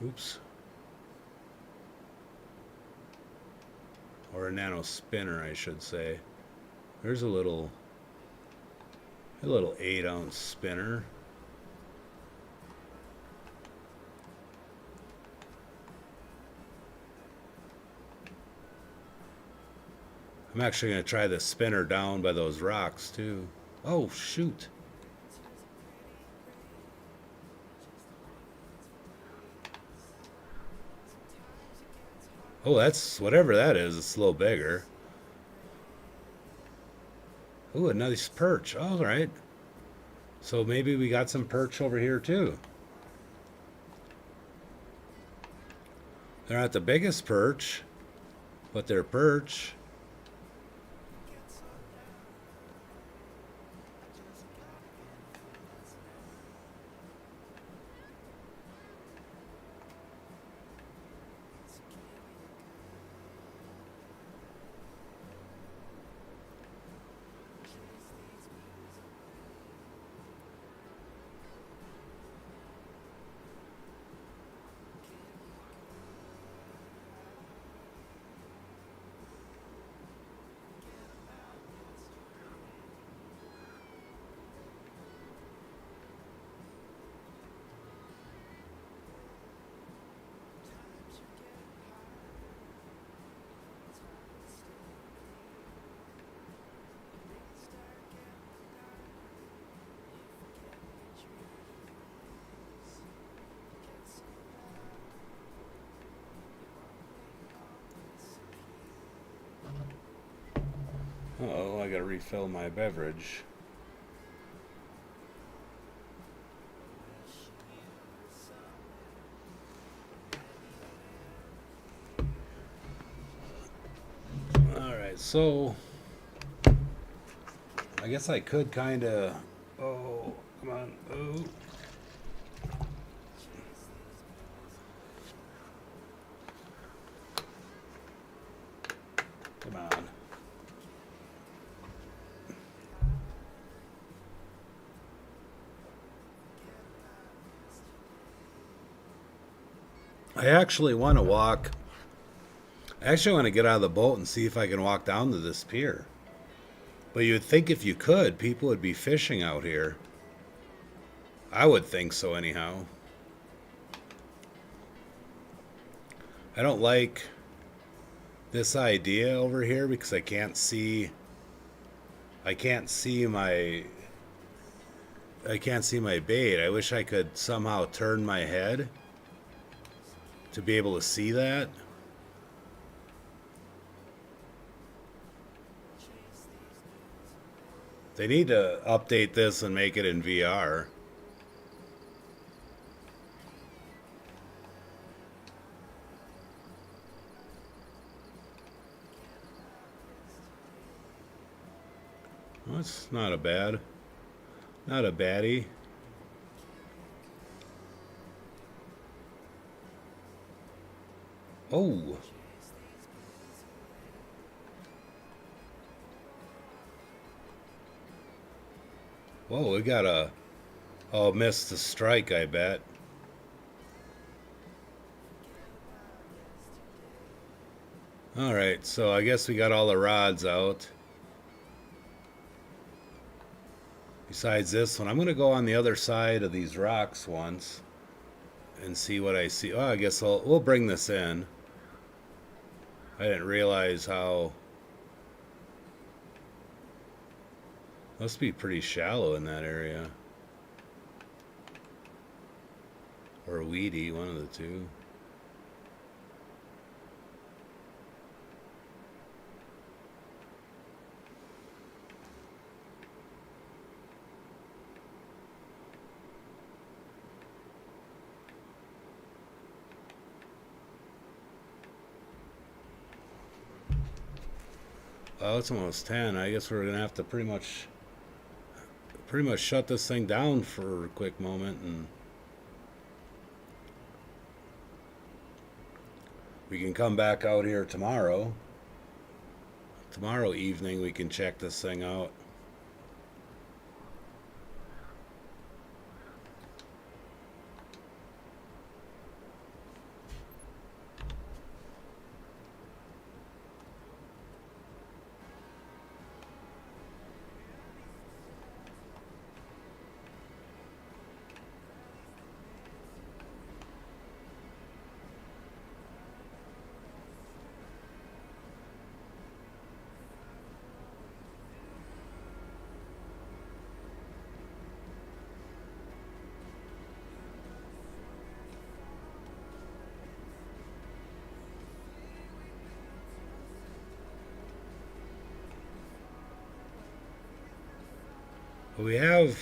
Oops. Or a nano spinner, I should say. There's a little 8-ounce spinner. I'm actually going to try the spinner down by those rocks too. Oh, shoot. Oh, that's whatever that is. It's a little bigger. Ooh, a nice perch. All right. So maybe we got some perch over here too. They're not the biggest perch, but they're perch. Uh-oh, I gotta refill my beverage. Alright, so I guess I could kinda... Oh, come on. Oh. Come on. I actually want to walk. I actually want to get out of the boat and see if I can walk down to this pier. But you'd think if you could, people would be fishing out here. I would think so anyhow. I don't like this idea over here because I can't see my bait. I wish I could somehow turn my head to be able to see that. They need to update this and make it in VR. Well, it's not a baddie. Oh. Whoa, we got a... Oh, missed the strike, I bet. Alright, so I guess we got all the rods out. Besides this one, I'm going to go on the other side of these rocks once and see what I see. Oh, I guess we'll bring this in. I didn't realize how... Must be pretty shallow in that area. Or weedy, one of the two. Well, it's almost 10. I guess we're gonna have to pretty much shut this thing down for a quick moment, and we can come back out here tomorrow. Tomorrow evening we can check this thing out. We have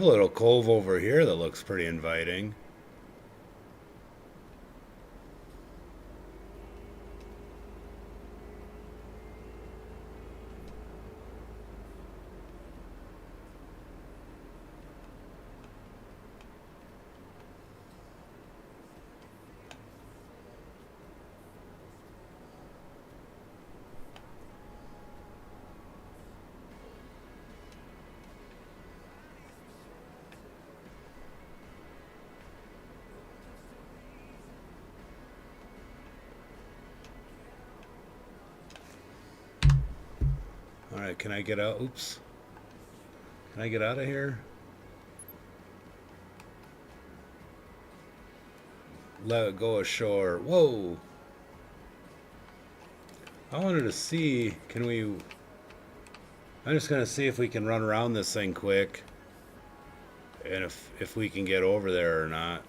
a little cove over here that looks pretty inviting. Alright, can I get out? Oops. Can I get out of here? Let it go ashore. Whoa! I wanted to see, can we... I'm just going to see if we can run around this thing quick. And if we can get over there or not.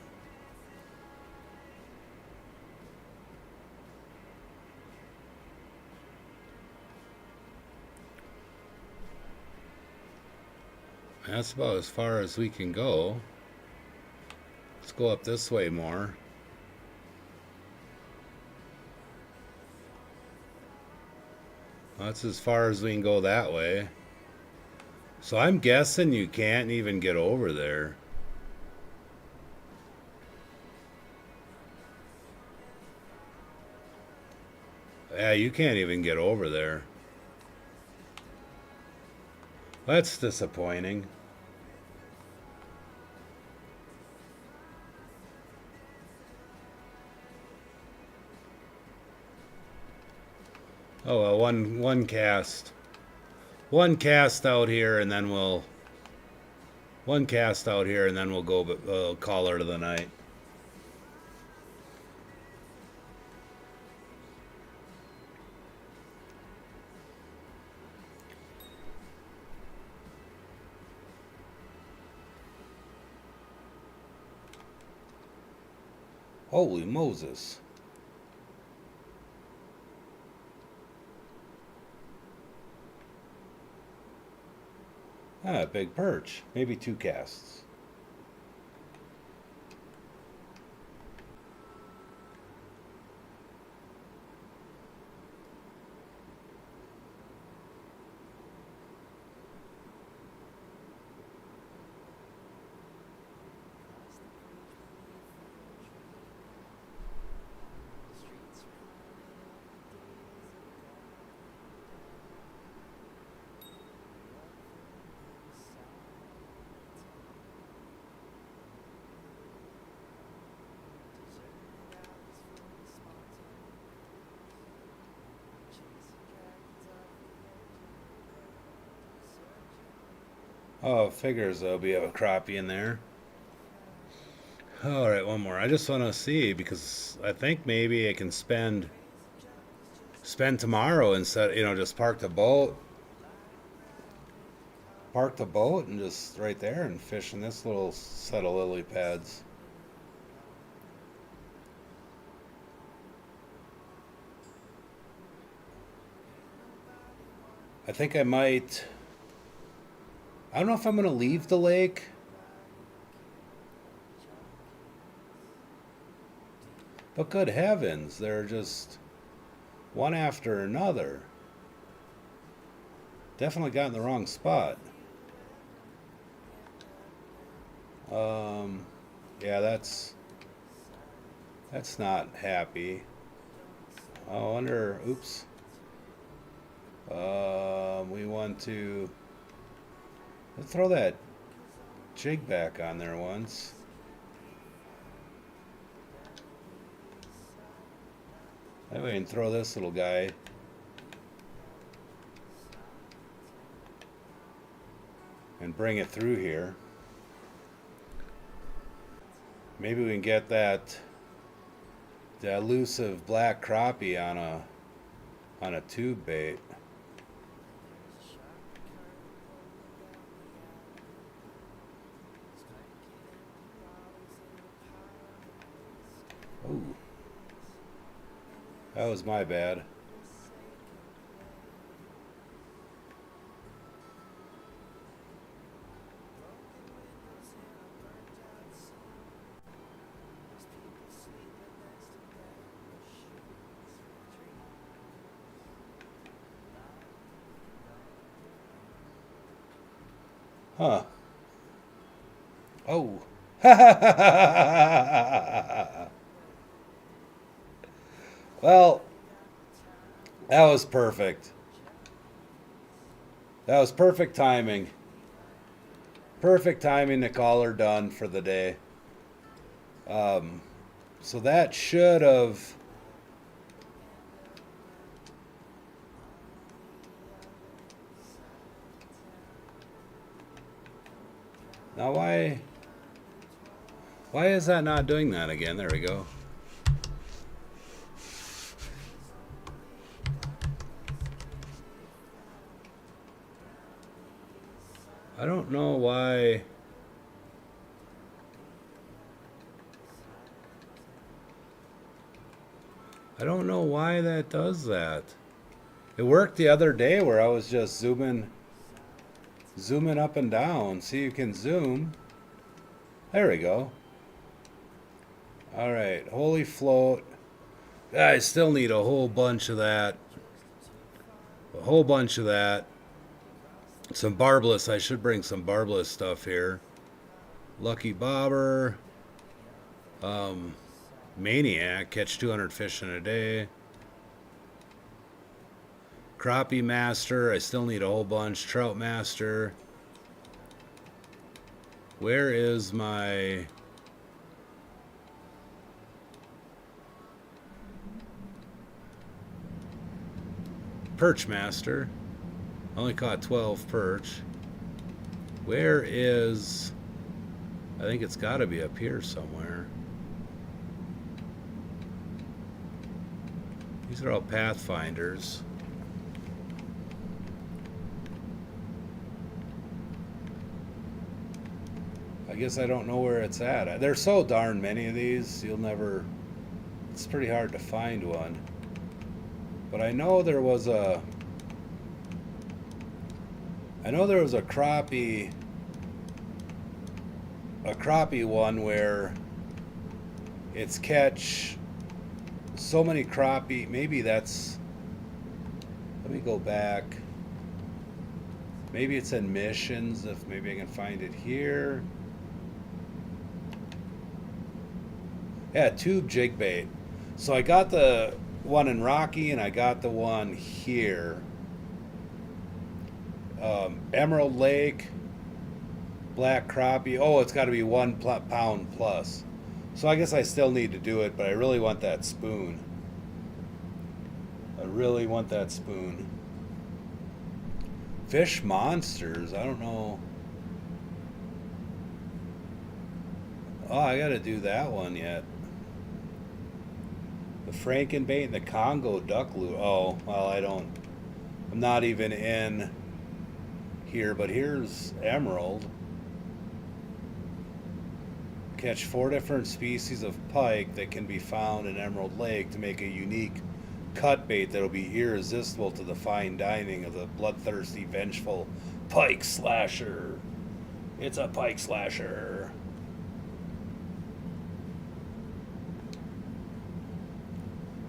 That's about as far as we can go. Let's go up this way more. That's as far as we can go that way. So I'm guessing you can't even get over there. Yeah, you can't even get over there. That's disappointing. Oh well, one cast. One cast out here and then we'll go call her to the night. Holy Moses. Ah, big perch. Maybe 2 casts. Oh, figures there'll be a crappie in there. Alright, one more. I just want to see because I think maybe I can spend tomorrow instead, just park the boat. Park the boat and just right there and fish in this little set of lily pads. I think I might... I don't know if I'm going to leave the lake. But good heavens, they're just one after another. Definitely got in the wrong spot. Yeah, that's That's not happy. I wonder, oops. We want to, let's throw that jig back on there once. That way we can throw this little guy. And bring it through here. Maybe we can get that elusive black crappie on a tube bait. Ooh. That was my bad. Huh. Oh. Well, that was perfect. That was perfect timing. Perfect timing to call her done for the day. So that should have... Now why is that not doing that again? There we go. I don't know why. I don't know why that does that. It worked the other day where I was just zooming up and down. See, you can zoom. There we go. All right, holy float. I still need a whole bunch of that. A whole bunch of that. Some barbless. I should bring some barbless stuff here. Lucky bobber. Maniac. Catch 200 fish in a day. Crappie master. I still need a whole bunch. Trout master. Where is my... Perch master? I only caught 12 perch. Where is... I think it's got to be up here somewhere. These are all pathfinders. I guess I don't know where it's at. There's so darn many of these, you'll never... It's pretty hard to find one. But I know there was a... crappie one where it's catch so many crappie. Maybe that's... Let me go back. Maybe it's in missions, if maybe I can find it here. Yeah, tube jig bait. So I got the one in Rocky and I got the one here. Emerald Lake, black crappie. Oh, it's got to be 1 pound plus. So I guess I still need to do it, but I really want that spoon. I really want that spoon. Fish monsters. I don't know. Oh, I got to do that one yet. The Frankenbait and the Congo duck lure. Oh, well, I'm not even in here, but here's emerald. Catch 4 different species of pike that can be found in Emerald Lake to make a unique cut bait that'll be irresistible to the fine dining of the bloodthirsty, vengeful pike slasher. It's a pike slasher.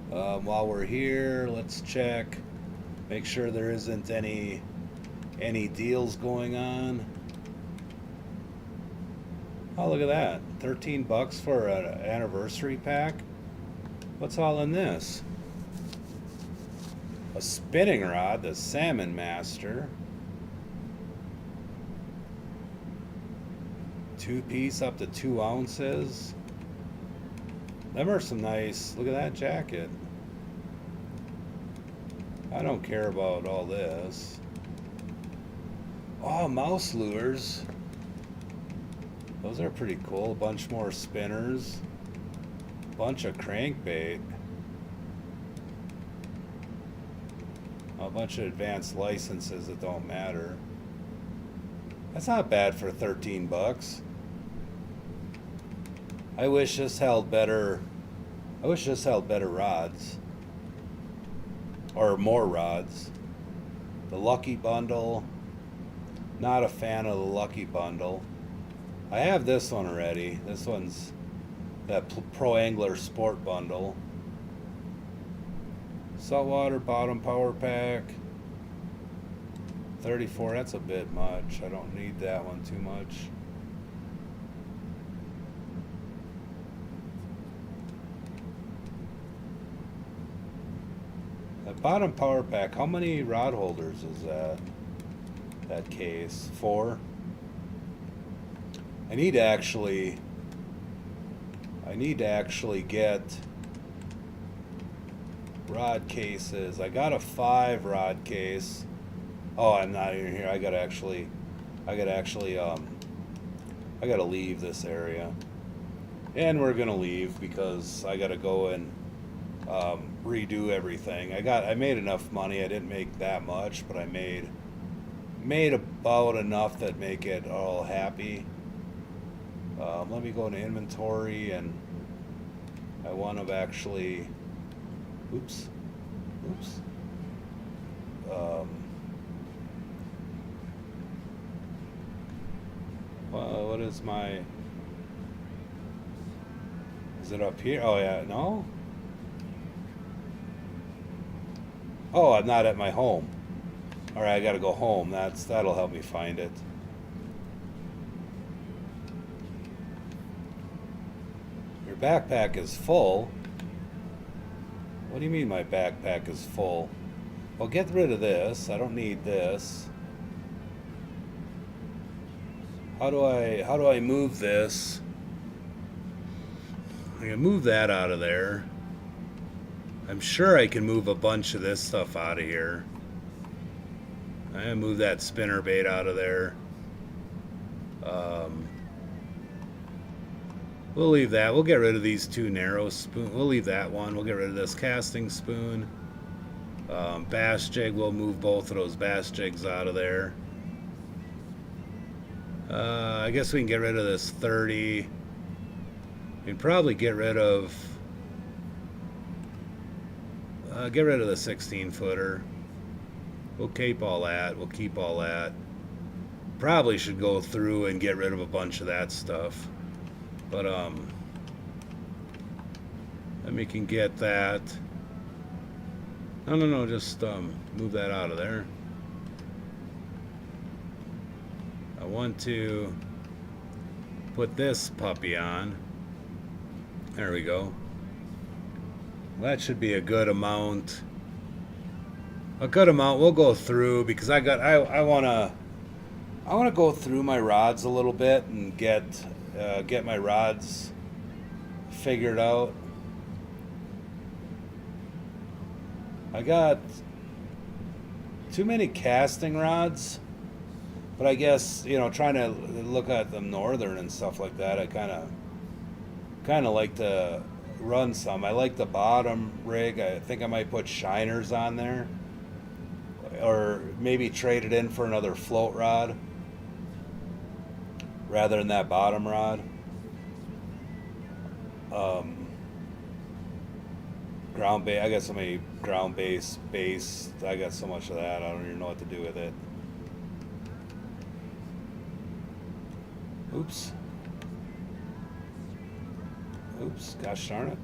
While we're here, let's check, make sure there isn't any deals going on. Oh, look at that. $13 for an anniversary pack. What's all in this? A spinning rod, the Salmon Master. 2-piece up to 2 ounces. Them are some nice, look at that jacket. I don't care about all this. Oh, mouse lures. Those are pretty cool. A bunch more spinners. Bunch of crankbait. A bunch of advanced licenses that don't matter. That's not bad for 13 bucks. I wish this held better. I wish this held better rods. Or more rods. The Lucky Bundle. Not a fan of the Lucky Bundle. I have this one already. This one's that Pro Angler Sport Bundle. Saltwater Bottom Power Pack. 34, that's a bit much. I don't need that one too much. That bottom power pack, how many rod holders is that? That case? 4? I need to actually get rod cases. I got a 5 rod case. Oh, I'm not even here. I gotta leave this area. And we're gonna leave because I gotta go and redo everything. I made enough money. I didn't make that much, but I made about enough that make it all happy. Let me go into inventory, and I want to actually, oops. What is my, is it up here? Oh yeah, no? Oh, I'm not at my home. Alright, I gotta go home. That'll help me find it. Your backpack is full. What do you mean my backpack is full? Well, get rid of this. I don't need this. How do I move this? I can move that out of there. I'm sure I can move a bunch of this stuff out of here. I'm gonna move that spinner bait out of there. We'll leave that. We'll get rid of these 2 narrow spoons. We'll leave that one. We'll get rid of this casting spoon. Bass jig, we'll move both of those bass jigs out of there. I guess we can get rid of this 30. We can probably get rid of the 16 footer. We'll keep all that. We'll keep all that. Probably should go through and get rid of a bunch of that stuff. But then we can get that. No, just move that out of there. I want to put this puppy on. There we go. That should be a good amount. A good amount. We'll go through because I wanna go through my rods a little bit and get my rods figured out. I got too many casting rods, but I guess, trying to look at them northern and stuff like that, I kind of like to run some. I like the bottom rig. I think I might put shiners on there, or maybe trade it in for another float rod rather than that bottom rod. Ground base. I got so many ground base. I got so much of that. I don't even know what to do with it. Oops. Gosh darn it.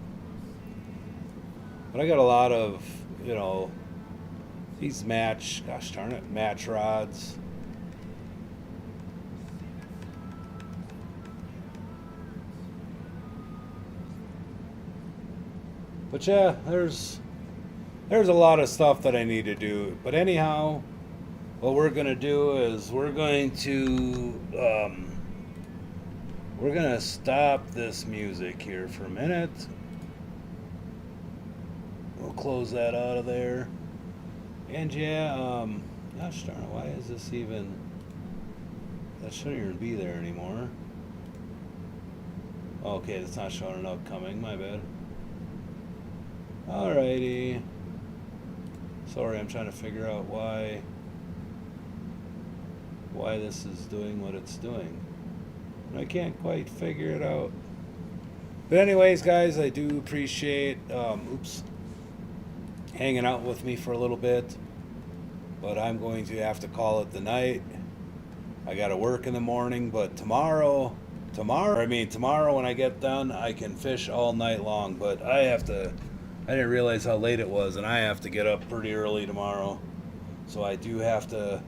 But I got a lot of, these match rods. But yeah, there's a lot of stuff that I need to do. But anyhow, what we're gonna do is we're gonna stop this music here for a minute. We'll close that out of there. And yeah, gosh darn it, why is this even? That shouldn't even be there anymore. Okay, it's not showing an upcoming. My bad. Alrighty. Sorry, I'm trying to figure out why this is doing what it's doing. I can't quite figure it out. But anyways, guys, I do appreciate hanging out with me for a little bit. But I'm going to have to call it the night. I got to work in the morning, but tomorrow when I get done, I can fish all night long. But I didn't realize how late it was, and I have to get up pretty early tomorrow. So I do have to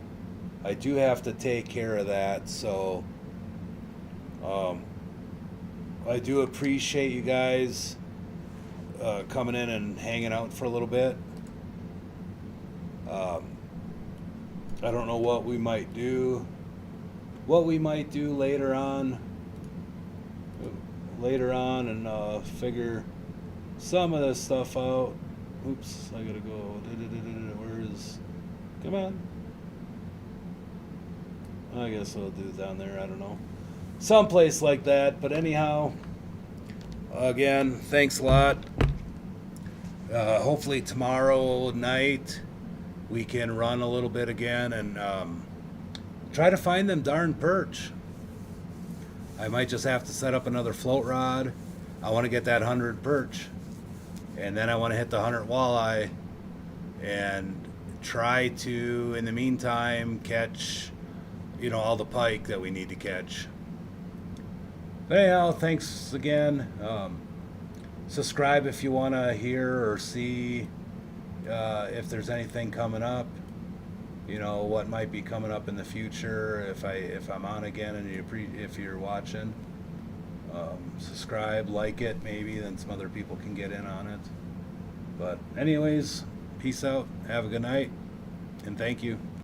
take care of that. So I do appreciate you guys coming in and hanging out for a little bit. I don't know what we might do. What we might do later on, and figure some of this stuff out. Oops, I gotta go. Come on. I guess I'll do it down there. I don't know. Someplace like that. But anyhow, again, thanks a lot. Hopefully tomorrow night we can run a little bit again and try to find them darn perch. I might just have to set up another float rod. I want to get that 100 perch, and then I want to hit the 100 walleye and try to, in the meantime, catch all the pike that we need to catch. But anyhow, thanks again. Subscribe if you want to hear or see if there's anything coming up. What might be coming up in the future if I'm on again, and if you're watching. Subscribe, like it, maybe then some other people can get in on it. But anyways, peace out, have a good night, and thank you.